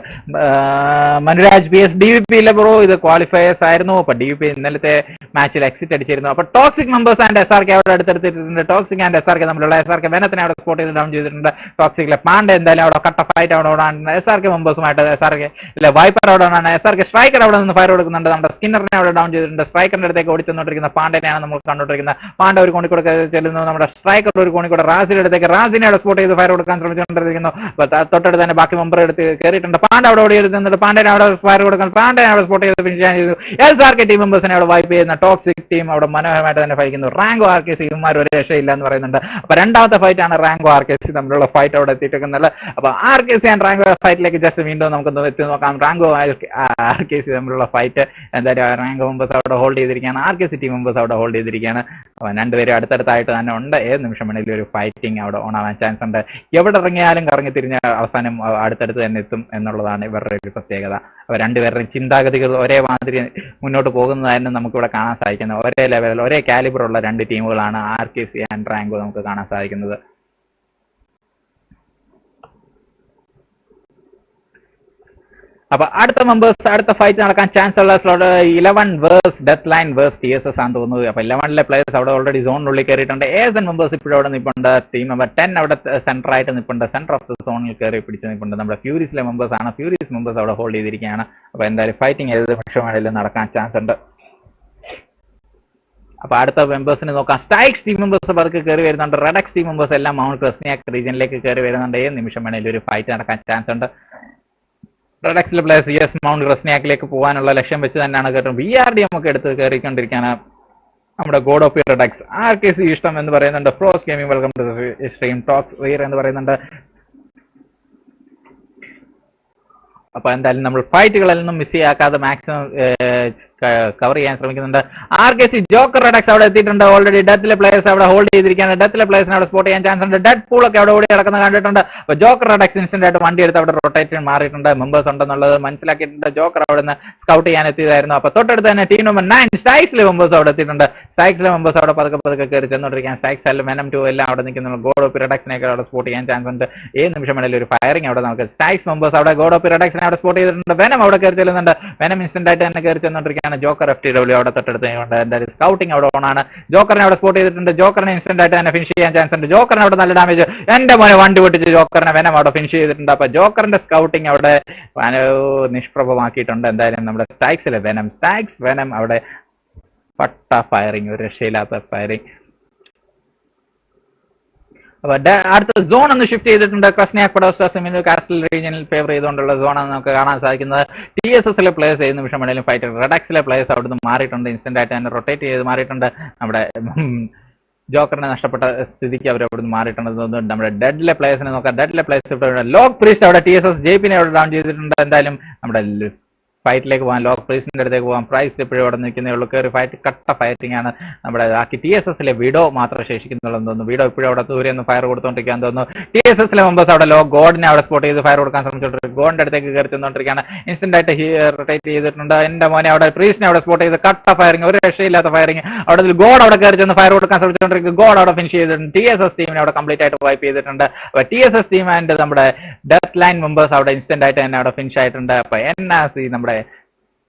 മനുരാജ് PS DVP ഇല്ല ബ്രോ, ഇത് ക്വാളിഫയേഴ്സ് ആയിരുന്നു. അപ്പൊ DVP ഇന്നലത്തെ മാച്ചിൽ എക്സിറ്റ് അടിച്ചിരുന്നു. അപ്പൊ ടോക്സിക് മെമ്പേഴ്സ് ആൻഡ് SRK അവിടെ അടുത്തെടുത്തിട്ടുണ്ട്. ടോക്സിക് ആൻഡ് SRK തമ്മിലുള്ള SRK വെനത്തിനെ അവിടെ സ്പോട്ട് ചെയ്ത് ഡൗൺ ചെയ്തിട്ടുണ്ട്. ടോക്സിക്കിലെ പാണ്ഡെ എന്തായാലും അവിടെ കട്ട ഫൈറ്റ് അവിടെ ഓടാണ്. SRK മെമ്പേഴ്സുമായിട്ട് SRK വൈപ്പർ അവിടെ ആണ്. SRK സ്ട്രൈക്കർ അവിടെ നിന്ന് ഫയർ കൊടുക്കുന്നുണ്ട്. നമ്മുടെ സ്കിന്നറിനെ അവിടെ ഡൗൺ ചെയ്തിട്ടുണ്ട്. സ്ട്രൈക്കറിന്റെ അടുത്തേക്ക് ഓടിച്ചെന്നോണ്ടിരിക്കുന്ന പാണ്ഡെനെയാണ് നമ്മൾ കണ്ടോണ്ടിരിക്കുന്നത്. പാണ്ഡെ ഒരു കോണിക്കൂടെ ചെല്ലുന്നു. നമ്മുടെ സ്ട്രൈക്കർ ഒരു കോണിക്കൂടെ റാസിന്റെ അടുത്തേക്ക് റാസിനെ അവിടെ സ്പോട്ട് ചെയ്ത് ഫയർ കൊടുക്കാൻ ശ്രമിച്ചുകൊണ്ടിരിക്കുന്നു. തൊട്ടടുത്ത് തന്നെ ബാക്കി മെമ്പർ എടുത്ത് കയറിയിട്ടുണ്ട്. പാണ്ഡെ അവിടെ ഓടി എടുത്തിട്ടുണ്ട്. പാണ്ഡെനെ അവിടെ ഫയർ കൊടുക്കാൻ പാണ്ഡെനെ അവിടെ സ്പോട്ട് ചെയ്ത് ഫിനിഷ് ചെയ്തു. SRK ടീം മെമ്പേഴ്സിനെ അവിടെ വൈപ്പ് ചെയ്യുന്ന ടോക്സിക് ടീം അവിടെ മനോഹരമായിട്ട് തന്നെ ഫൈക്കുന്നു. റാങ്കോ RKC ഇവന്മാർ ഒരു രക്ഷയില്ല എന്ന് പറയുന്നുണ്ട്. അപ്പൊ രണ്ടാമത്തെ ഫൈറ്റ് ആണ് റാങ്കോ RKC തമ്മിലുള്ള ഫൈറ്റ് അവിടെ എത്തിയിട്ടുണ്ട്. അപ്പൊ RKC ആൻഡ് റാങ്കോ ഫൈറ്റിലേക്ക് ജസ്റ്റ് വീണ്ടും നമുക്കൊന്ന് എത്തി നോക്കാം. റാങ്കോ RKC തമ്മിലുള്ള ഫൈറ്റ് എന്തായാലും റാങ്കോ മെമ്പേഴ്സ് അവിടെ ഹോൾഡ് ചെയ്തിരിക്കുകയാണ്. RKC ടീം മെമ്പേഴ്സ് അവിടെ ഹോൾഡ് ചെയ്തിരിക്കുകയാണ്. അപ്പൊ രണ്ടുപേരും അടുത്തടുത്തായിട്ട് തന്നെ ഉണ്ട്. ഏത് നിമിഷം വേണമെങ്കിലും ഒരു ഫൈറ്റിംഗ് അവിടെ ഓൺ ആവാൻ ചാൻസ് ഉണ്ട്. എവിടെ ഇറങ്ങിയാലും കറങ്ങി തിരിഞ്ഞ് അവസാനം അടുത്തടുത്ത് തന്നെ എത്തും എന്നുള്ളതാണ് ഇവരുടെ ഒരു പ്രത്യേകത. അപ്പൊ രണ്ടുപേരുടെയും ചിന്താഗതികൾ ഒരേ മാതിരി മുന്നോട്ട് പോകുന്നതായിരുന്നു നമുക്കിവിടെ കാണാൻ സാധിക്കുന്നത്. ഒരേ ലെവലിൽ ഒരേ കാലിബർ ഉള്ള രണ്ട് ടീമുകളാണ് RKC ആൻഡ് റാങ്കോ നമുക്ക് കാണാൻ സാധിക്കുന്നത്. അപ്പൊ അടുത്ത ഫൈറ്റ് നടക്കാൻ ചാൻസ് ഉള്ള slot 11 vs death line vs TSS ആണെന്ന് തോന്നുന്നു. അപ്പൊ 11ലെ പ്ലേയേഴ്സ് അവിടെ ഓൾറെഡി സോണിനുള്ളിൽ കയറിയിട്ടുണ്ട്. ASN മെമ്പേഴ്സ് ഇപ്പോഴും അവിടെ നിൽപ്പുണ്ട്. ടീം നമ്പർ 10 അവിടെ സെന്റർ ആയിട്ട് നിൽപ്പുണ്ട്. സെന്റർ ഓഫ് ദ സോണിൽ കയറി പിടിച്ച് നിൽപ്പുണ്ട്. നമ്മുടെ ഫ്യൂരീസിലെ മെമ്പേഴ്സ് ആണ്. ഫ്യൂരീസ് മെമ്പേഴ്സ് അവിടെ ഹോൾഡ് ചെയ്തിരിക്കുകയാണ്. അപ്പൊ എന്തായാലും ഫൈറ്റിംഗ് ഏത് നിമിഷം വേണമെങ്കിലും നടക്കാൻ ചാൻസ് ഉണ്ട്. അപ്പൊ അടുത്ത മെമ്പേഴ്സിന് നോക്കാം. STYX ടീം മെമ്പേഴ്സ് പതുക്കെ കയറി വരുന്നുണ്ട്. REDx ടീം മെമ്പേഴ്സ് എല്ലാം മൗണ്ട് ക്രസ്നിയാക് റീജിയനിലേക്ക് കയറി വരുന്നുണ്ട്. ഏത് നിമിഷം വേണേലും ഒരു ഫൈറ്റ് നടക്കാൻ ചാൻസ് ഉണ്ട്. REDxലെ പ്ലേയേഴ്സ് യെസ് മൗണ്ട് ക്രസ്നിയാക്കിലേക്ക് പോകാനുള്ള ലക്ഷ്യം വെച്ച് തന്നെയാണ് കേട്ടോ VRDM ഒക്കെ എടുത്ത് കയറിക്കൊണ്ടിരിക്കുകയാണ് നമ്മുടെ ഗോഡ് ഓഫ് REDx. RKC ഇഷ്ടം എന്ന് പറയുന്നുണ്ട്. ഫ്രോസ് ഗെയിമിംഗ് വെൽക്കം ടു സ്ട്രീം ടോക്സ് വെയർ എന്ന് പറയുന്നുണ്ട്. അപ്പൊ എന്തായാലും നമ്മൾ ഫൈറ്റുകളൊന്നും മിസ് ചെയ്യാക്കാതെ മാക്സിമം കവർ ചെയ്യാൻ ശ്രമിക്കുന്നുണ്ട്. RKC ജോക്കർ REDx അവിടെ എത്തിയിട്ടുണ്ട്. ഓൾറെഡി ഡെത്തിലെ പ്ലേയേഴ്സ് അവിടെ ഹോൾഡ് ചെയ്തിരിക്കുകയാണ്. ഡെത്തിലെ പ്ലേയേഴ്സിനെ അവിടെ സ്പോട്ട് ചെയ്യാൻ ചാൻസ് ഉണ്ട്. ഡെഡ്പൂൾ ഒക്കെ അവിടെ ഓടി കിടക്കുന്നത് കണ്ടിട്ടുണ്ട്. അപ്പൊ ജോക്കർ REDx ഇൻസ്റ്റന്റ് ആയിട്ട് വണ്ടി എടുത്ത് അവിടെ റൊട്ടേറ്റ് മാറിയിട്ടുണ്ട്. മെമ്പേഴ്സ് ഉണ്ടെന്നുള്ളത് മനസ്സിലാക്കിയിട്ടുണ്ട്. ജോക്കർ അവിടെ നിന്ന് സ്കൗട്ട് ചെയ്യാൻ എത്തിയതായിരുന്നു. അപ്പൊ തൊട്ടടുത്ത് തന്നെ ടീം നമ്പർ 9 STYXലെ മെമ്പേഴ്സ് അവിടെ എത്തിയിട്ടുണ്ട്. STYXലെ മെമ്പേഴ്സ് അവിടെ പതുക്കെ കയറി ചെന്നോണ്ടിരിക്കാൻ STYX എല്ലാം Venom 2 എല്ലാം അവിടെ നിൽക്കുന്ന ഗോഡ് ഓഫ് REDxനെയൊക്കെ അവിടെ സ്പോട്ട് ചെയ്യാൻ ചാൻസ് ഉണ്ട്. ഏത് നിമിഷം വേണമെങ്കിലും ഒരു ഫയറിംഗ് അവിടെ നമുക്ക് STYX മെമ്പേഴ്സ് അവിടെ ഗോഡ് ഓഫ് REDxനെ അവിടെ സ്പോട്ട് ചെയ്തിട്ടുണ്ട്. Venom അവിടെ കയറി ചെല്ലുന്നുണ്ട്. Venom ഇൻസ്റ്റന്റ് ആയിട്ട് തന്നെ കയറി ചെന്നോണ്ടിരിക്കുകയാണ്. ജോക്കർ FTW അവിടെ തൊട്ടടുത്ത് എന്തായാലും സ്കൗട്ടിംഗ് അവിടെ ഓണാണ്. ജോക്കറിനെ അവിടെ സ്പോട്ട് ചെയ്തിട്ടുണ്ട്. ജോക്കറിനെ ഇൻസ്റ്റന്റ് ആയിട്ട് തന്നെ ഫിനിഷ് ചെയ്യാൻ ചാൻസ് ഉണ്ട്. ജോക്കറിന് അവിടെ നല്ല ഡാമേജ് എന്റെ മോനെ വണ്ടി പൊട്ടിച്ച് ജോക്കറിനെ Venom അവിടെ ഫിനിഷ് ചെയ്തിട്ടുണ്ട്. അപ്പൊ ജോക്കറിന്റെ സ്കൗട്ടിംഗ് അവിടെ നിഷ്പ്രഭമാക്കിയിട്ടുണ്ട്. എന്തായാലും നമ്മുടെ STYXലെ STYX Venom അവിടെ പട്ട ഫയറിംഗ്, ഒരു രക്ഷയില്ലാത്ത ഫയറിംഗ്. അപ്പൊ അടുത്ത സോൺ ഒന്ന് ഷിഫ്റ്റ് ചെയ്തിട്ടുണ്ട്. ക്രസ്നിയാക് പടോസ്റ്റ കാസ്റ്റൽ റീജിയനിൽ ഫേവർ ചെയ്തുകൊണ്ടുള്ള സോണാണ് നമുക്ക് കാണാൻ സാധിക്കുന്നത്. TSSലെ പ്ലേയേഴ്സ് ഏത് നിമിഷം വേണമെങ്കിലും ഫൈറ്റ്. REDxലെ പ്ലേയേഴ്സ് അവിടെ നിന്ന് മാറിയിട്ടുണ്ട്. ഇൻസ്റ്റന്റ് ആയിട്ട് തന്നെ റൊട്ടേറ്റ് ചെയ്ത് മാറിയിട്ടുണ്ട്. നമ്മുടെ ജോക്കറിനെ നഷ്ടപ്പെട്ട സ്ഥിതിക്ക് അവർ അവിടെ നിന്ന് മാറിയിട്ടുണ്ട്. നമ്മുടെ ഡെഡിലെ പ്ലേയേഴ്സിനെ നോക്കാം. ഡെഡിലെ പ്ലേയേഴ്സ് ലോക്ക് പ്രീസ്റ്റ് അവിടെ TSS JPനെ അവിടെ ഡൗൺ ചെയ്തിട്ടുണ്ട്. എന്തായാലും നമ്മുടെ ഫൈറ്റിലേക്ക് പോകാൻ ലോക്ക് പ്രൈസിന്റെ അടുത്തേക്ക് പോകാൻ പ്രൈസ് എപ്പോഴും അവിടെ നിൽക്കുന്നേ ഉള്ളൂ. കയറി ഫൈറ്റ് കട്ട ഫൈറ്റിംഗ് ആണ്. നമ്മുടെ ബാക്കി TSSലെ വിഡോ മാത്രം ശേഷിക്കുന്നുള്ളതെന്ന് തോന്നുന്നു. വിഡോ ഇപ്പോഴും അവിടെ ദൂരെ നിന്ന് ഫയർ കൊടുത്തോണ്ടിരിക്കാൻ തോന്നുന്നു. TSSലെ മെമ്പേഴ്സ് അവിടെ ഗോഡിനെ അവിടെ സ്പോട്ട് ചെയ്ത് ഫയർ കൊടുക്കാൻ ശ്രമിച്ചോണ്ടിരിക്കും. ഗോഡിന്റെ അടുത്തേക്ക് കയറി ചെന്നോണ്ടിരിക്കുകയാണ്. ഇൻസ്റ്റന്റ് ആയിട്ട് റൊട്ടേറ്റ് ചെയ്തിട്ടുണ്ട്. എന്റെ മോനെ അവിടെ പ്രീസിനെ അവിടെ സ്പോട്ട് ചെയ്ത് കട്ട ഫയറിംഗ്, ഒരു രക്ഷയില്ലാത്ത ഫയറിംഗ്. അവിടെ ഗോഡ് അവിടെ കയറി ചെന്ന് ഫയർ കൊടുക്കാൻ ശ്രമിച്ചോണ്ടിരിക്കും. ഗോഡ് അവിടെ ഫിനിഷ് ചെയ്തിട്ടുണ്ട്. TSS ടീമിനെ അവിടെ കംപ്ലീറ്റ് ആയിട്ട് വൈപ്പ് ചെയ്തിട്ടുണ്ട്. അപ്പൊ TSS ടീം ആൻഡ് നമ്മുടെ ഡെത്ത് ലൈൻ മെമ്പേഴ്സ് അവിടെ ഇൻസ്റ്റന്റ് ആയിട്ട് തന്നെ അവിടെ ഫിനിഷ് ആയിട്ടുണ്ട്. അപ്പൊ NRC നമ്മുടെ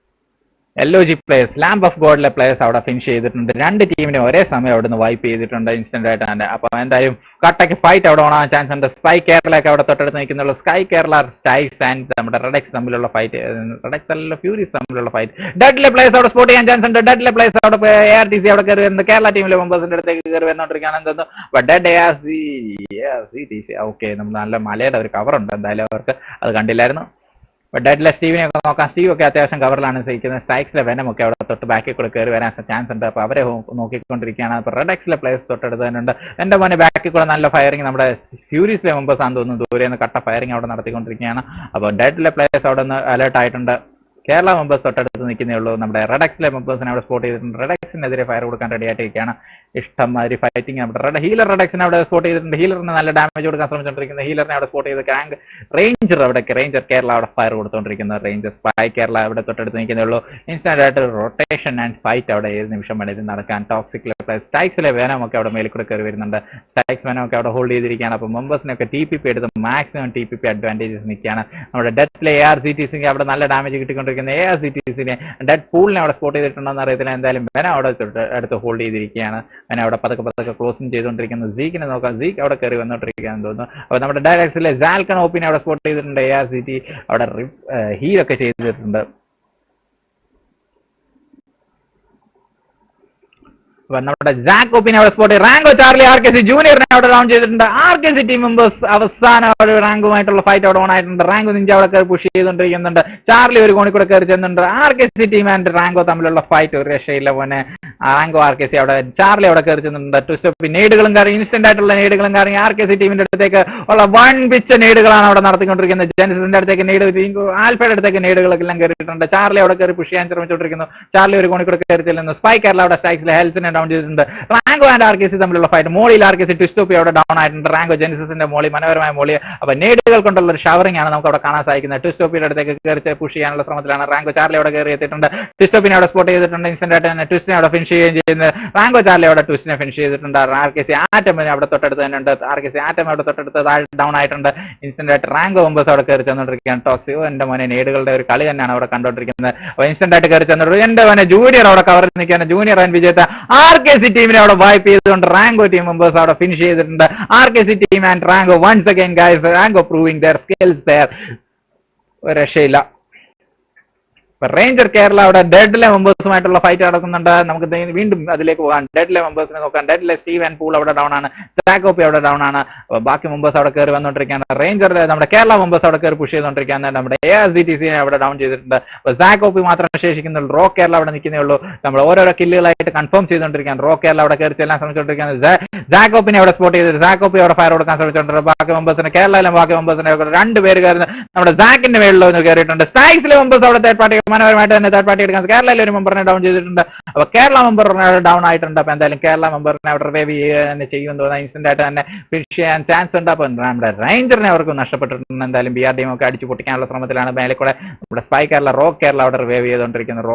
LOG പ്ലേയേഴ്സ് ലാംബ് ഓഫ് ഗോഡിലെ പ്ലേയേഴ്സ് അവിടെ ഫിനിഷ് ചെയ്തിട്ടുണ്ട്. രണ്ട് ടീമിനെ ഒരേ സമയം അവിടെ നിന്ന് വൈപ്പ് ചെയ്തിട്ടുണ്ട് ഇൻസ്റ്റന്റ് ആയിട്ട് തന്നെ. അപ്പൊ എന്തായാലും കട്ടയ്ക്ക് ഫൈറ്റ് അവിടെ ഓണാൻ ചാൻസ് ഉണ്ട്. സ്പൈ കേരളയൊക്കെ അവിടെ തൊട്ടടുത്ത് നിൽക്കുന്നുള്ളൂ. സ്കൈ കേരള STYX ആൻഡ് നമ്മുടെ REDx തമ്മിലുള്ള ഫൈറ്റ്, REDx അല്ല ഫ്യൂരീസ് തമ്മിലുള്ള ഫൈറ്റ്. ഡെഡിലെ പ്ലേയേഴ്സ് അവിടെ സ്പോട്ട് ചെയ്യാൻ ചാൻസ് ഉണ്ട്. ഡെഡിലെ പ്ലേയേഴ്സ് അവിടെ ARTC അവിടെ കയറി വരുന്നത്. കേരള ടീമിലെ മെമ്പേഴ്സിന്റെ അടുത്തേക്ക് കയറി വന്നോണ്ടിരിക്കുകയാണെന്ന് തോന്നുന്നു. അപ്പൊ ഡെഡ് ARC ഓക്കെ, നമ്മൾ നല്ല മലയുടെ ഒരു കവർ ഉണ്ട്. എന്തായാലും അവർക്ക് അത് കണ്ടില്ലായിരുന്നു. ഡെഡ്ലെ സ്റ്റീവിനെ ഒക്കെ നോക്കാം. സ്റ്റീവ് ഒക്കെ അത്യാവശ്യം കവറിലാണ് സഹിക്കുന്നത്. STYXലെ Venom ഒക്കെ അവിടെ തൊട്ട് ബാക്കിൽ കൂടെ കയറി വരാൻ ചാൻസ് ഉണ്ട്. അപ്പൊ അവരെ നോക്കിക്കൊണ്ടിരിക്കുകയാണ്. അപ്പൊ REDxലെ പ്ലേയേഴ്സ് തൊട്ടടുത്ത് തന്നെ ഉണ്ട്. എന്റെ മോനെ ബാക്കിൽ കൂടെ നല്ല ഫയറിംഗ് നമ്മുടെ ഫ്യൂരീസിലെ മെമ്പേഴ്സ് ആണെന്ന് തോന്നുന്നു. ദൂരെ നിന്ന് കട്ട ഫയറിംഗ് അവിടെ നടത്തിക്കൊണ്ടിരിക്കുകയാണ്. അപ്പോൾ ഡെഡിലെ പ്ലേയേഴ്സ് അവിടെ നിന്ന് അലേർട്ട് ആയിട്ടുണ്ട്. കേരള മെമ്പേഴ്സ് തൊട്ടടുത്ത് നിൽക്കുന്നേ ഉള്ളൂ. നമ്മുടെ REDxലെ മെമ്പേഴ്സിനെ അവിടെ സ്പോട്ട് ചെയ്തിട്ടുണ്ട്. REDxനെതിരെ ഫയർ കൊടുക്കാൻ റെഡി ആയിട്ടിരിക്കുകയാണ്. ഇഷ്ടംമാതിരി ഫൈറ്റിംഗ്. നമ്മുടെ ഹീലർ REDxനെ അവിടെ സ്പോട്ട് ചെയ്തിട്ടുണ്ട്. ഹീലറിന് നല്ല ഡാമേജ് കൊടുക്കാൻ ശ്രമിച്ചുകൊണ്ടിരിക്കുന്നത്. ഹീലറിനെ അവിടെ സ്പോട്ട് ചെയ്ത് റേഞ്ചർ കേരള അവിടെ ഫയർ കൊടുത്തുകൊണ്ടിരിക്കുന്നത്. റേഞ്ചർ സ്പൈ കേരള അവിടെ തൊട്ടടുത്ത് നിൽക്കുന്നേ ഉള്ളൂ. ഇൻസ്റ്റന്റ് ആയിട്ട് റൊട്ടേഷൻ ആൻഡ് ഫൈറ്റ് അവിടെ ഏത് നിമിഷം വേണമെങ്കിലും നടക്കാൻ. ടോക്സിക് STYXലെ Venom ഒക്കെ അവിടെ മേലിൽ കൂടെ കയറി വരുന്നുണ്ട്. STYX Venom ഒക്കെ അവിടെ ഹോൾഡ് ചെയ്തിരിക്കുകയാണ്. അപ്പോൾ മെമ്പേഴ്സിനൊക്കെ TPP എടുത്ത് മാക്സിമം TPP അഡ്വാൻറ്റേജസ് നിൽക്കുകയാണ്. നമ്മുടെ ഡെത്ത്ലെ ARCTCക്ക് അവിടെ നല്ല ഡാമേജ് കിട്ടിക്കൊണ്ടിരിക്കുന്ന ARCTCനെ ഡെഡ്പൂളിനെ അവിടെ സ്പോട്ട് ചെയ്തിട്ടുണ്ടോന്ന് അറിയത്തില്ല. എന്തായാലും Venom അവിടെ അടുത്ത് ഹോൾഡ് ചെയ്തിരിക്കുകയാണ്. Venom അവിടെ പതുക്കെ ക്ലോസിംഗ് ചെയ്തുകൊണ്ടിരിക്കുന്നത്. സീക്കിനെ നോക്കാം. സീക്ക് അവിടെ കയറി വന്നോണ്ടിരിക്കുകയാണെന്ന് തോന്നുന്നു. അപ്പോൾ നമ്മുടെ ഡയറക്സിലെ സാൽക്കൺ ഓപ്പിനെ അവിടെ സ്പോട്ട് ചെയ്തിട്ടുണ്ട്. ARCT അവിടെ ഹീലൊക്കെ ചെയ്തിട്ടുണ്ട്. നമ്മുടെ ജാക്കോപ്പിനെ അവിടെ സ്പോട്ട് റാങ്കോ ചാർലി RKC ജൂനിയറിനെ അവിടെ ഡൗൺ ചെയ്തിട്ടുണ്ട്. RKC ടീം മെമ്പേഴ്സ് അവസാനം അവിടെ റാങ്കുമായിട്ടുള്ള ഫൈറ്റ് അവിടെ ഓൺ ആയിട്ടുണ്ട്. റാങ്കോ നിഞ്ച അവിടെ കയറി പുഷ് ചെയ്തുകൊണ്ടിരിക്കുന്നുണ്ട്. ചാർലി ഒരു കോണി കൂടെ കയറി ചെന്നുണ്ട്. RKC ടീം ആൻഡ് റാങ്കോ തമ്മിലുള്ള ഫൈറ്റ് ഒരു രക്ഷയില്ല പോനെ. റാങ്കോ RKC അവിടെ ചാർലി അവിടെ കയറി ചെന്നുണ്ട്. ട്വിസ്റ്റ് നേടുകളും കയറി ഇൻസ്റ്റന്റ് ആയിട്ടുള്ള നേടുകളും കയറി RKC ടീമിന്റെ അടുത്തേക്ക് ഉള്ള വൺ പിച്ച നേടുകളാണ് അവിടെ നടത്തിക്കൊണ്ടിരിക്കുന്നത്. ജെനസിന്റെ അടുത്തേക്ക് നേട്, ആൽഫയുടെ അടുത്തേക്ക് നേടുകളൊക്കെ എല്ലാം കയറിയിട്ടുണ്ട്. ചാർലി അവിടെ കയറി പുഷ് ചെയ്യാൻ ശ്രമിച്ചുകൊണ്ടിരിക്കുന്നു. ചാർലി ഒരു കോണി കൂടെ കയറി ചെല്ലുന്നു. സ്പൈ കേരള അവിടെ STYXലെ ഹെൽസിനെ ഡൗൺ ചെയ്തിട്ടുണ്ട്. റാങ്കോ ആൻഡ് RKC തമ്മിലുള്ള ഫൈറ്റ്. മോളിയിൽ RKC ട്വിസ്റ്റോപ്പി അവിടെ ഡൗൺ ആയിട്ടുണ്ട്. റാങ്കോ ജെനിസിന്റെ മോളി മനോഹരമായ മോളി. അപ്പൊ നേടുകൾ കൊണ്ടുള്ള ഒരു ഷവറിംഗ് ആണ് നമുക്ക് അവിടെ കാണാൻ സാധിക്കുന്നത്. ട്വിസ്റ്റോപ്പിയുടെ അടുത്തേക്ക് കയറി പുഷ് ചെയ്യാനുള്ള ശ്രമത്തിലാണ് റാങ്കോ. ചാർലി അവിടെ കയറി എത്തിയിട്ടുണ്ട്. ട്വിസ്റ്റോപ്പിനെ അവിടെ സ്പോട്ട് ചെയ്തിട്ടുണ്ട്. ഇൻസ്റ്റന്റ് ആയിട്ട് തന്നെ ട്വിസ്റ്റിനെ അവിടെ ഫിനിഷ് ചെയ്യുകയും ചെയ്യുന്നത്. റാങ്കോ ചാർലി അവിടെ ട്വിസ്റ്റിനെ ഫിനിഷ് ചെയ്തിട്ടുണ്ട്. RKC ആറ്റമിനെ അവിടെ തൊട്ടടുത്ത് തന്നെ ഉണ്ട്. RKC ആറ്റം അവിടെ തൊട്ടടുത്ത് ഡൗൺ ആയിട്ടുണ്ട്. ഇൻസ്റ്റന്റ് ആയിട്ട് റാങ്കോ മെമ്പേഴ്സ് അവിടെ കയറി ചെന്നോണ്ടിരിക്കുകയാണ്. ടോക്സിയോ എന്റെ മോനെ നേടുകളുടെ ഒരു കളി തന്നെയാണ് അവിടെ കണ്ടുകൊണ്ടിരിക്കുന്നത്. അപ്പൊ ഇൻസ്റ്റന്റ് ആയിട്ട് കയറി ചെന്നിട്ട് എന്റെ മോനെ ജൂനിയർ അവിടെ കവറിൽ നിൽക്കുകയാണ്. ജൂനിയർ ആൻഡ് വിജേത RKC ടീമിനെ അവിടെ വൈപ്പ് ചെയ്തുകൊണ്ട് റാങ്കോ ടീം മെമ്പേഴ്സ് അവിടെ ഫിനിഷ് ചെയ്തിട്ടുണ്ട്. RKC team and rango once again guys. Rango proving their skills there. ഒരു രക്ഷയില്ല. റേഞ്ചർ കേരള അവിടെ ഡെഡിലെ മെമ്പേഴ്സുമായിട്ടുള്ള ഫൈറ്റ് നടക്കുന്നുണ്ട്. നമുക്ക് വീണ്ടും അതിലേക്ക് പോകാം. ഡെഡിലെ മെമ്പേഴ്സിനെ നോക്കാം. ഡെഡിലെ സ്റ്റീവ് ആൻഡ് പൂൾ അവിടെ ഡൗൺ ആണ്. സാക്കോപ്പി അവിടെ ഡൗൺ ആണ്. ബാക്കി മെമ്പേഴ്സ് അവിടെ കയറി വന്നുകൊണ്ടിരിക്കുകയാണ്. റേഞ്ചർ നമ്മുടെ കേരള മെമ്പേഴ്സ് അവിടെ കയറി പുഷ് ചെയ്തുകൊണ്ടിരിക്കുകയാണ്. നമ്മുടെ ARCTC അവിടെ ഡൗൺ ചെയ്തിട്ടുണ്ട്. സാക്കോപ്പി മാത്രം ശേഷിക്കുന്നുള്ളൂ. റോ കേരള അവിടെ നിൽക്കുന്നേ ഉള്ളൂ. നമ്മൾ ഓരോരോ കില്ലുകളായിട്ട് കൺഫേം ചെയ്തുകൊണ്ടിരിക്കുകയാണ്. റോ കേരള അവിടെ കയറി ചെല്ലാൻ ശ്രമിച്ചുകൊണ്ടിരിക്കുകയാണ്. സാക്കോപ്പിനെ അവിടെ സ്പോട്ട് ചെയ്തിട്ട് സാക്കോപ്പി അവിടെ ഫയർ കൊടുക്കാൻ ശ്രമിച്ചുകൊണ്ടിരുന്നത്. ബാക്കി മെമ്പേഴ്സിനെ കേരളയിലെ ബാക്കി മെമ്പേഴ്സിനെ രണ്ടുപേര് കയറി നമ്മുടെ സാക്കിന്റെ മേളിൽ കയറിയിട്ടുണ്ട്. സ്ട്രൈക്സിലെ മെമ്പേഴ്സ് അവിടെ തേർഡ് പാർട്ടി മനോഹരമായിട്ട് തന്നെ തേർഡ് പാർട്ടി എടുക്കാൻ കേരളയിലെ ഒരു മെമ്പറിനെ ഡൗൺ ചെയ്തിട്ടുണ്ട്. അപ്പൊ കേരള മെമ്പറിനെ ഡൗൺ ആയിട്ടുണ്ട്. അപ്പൊ എന്തായാലും കേരള മെമ്പറിനെ അവിടെ റിവൈവ് തന്നെ ചെയ്യുമെന്ന് തോന്നുന്ന ഇൻസ്റ്റന്റ് ആയിട്ട് തന്നെ ഫിനിഷ് ചെയ്യാൻ ചാൻസ് ഉണ്ട്. അപ്പൊ നമ്മുടെ റേഞ്ചറിനെ അവർക്ക് നഷ്ടപ്പെട്ടിട്ടുണ്ട്. എന്തായാലും BRDM ഒക്കെ അടിച്ചു പൊട്ടിക്കാനുള്ള ശ്രമത്തിലാണ്. മേലെ കൂടെ നമ്മുടെ സ്പൈ കേരള റോഗ് കേരള അവിടെ റിവൈവ് ചെയ്തുകൊണ്ടിരിക്കുന്നു.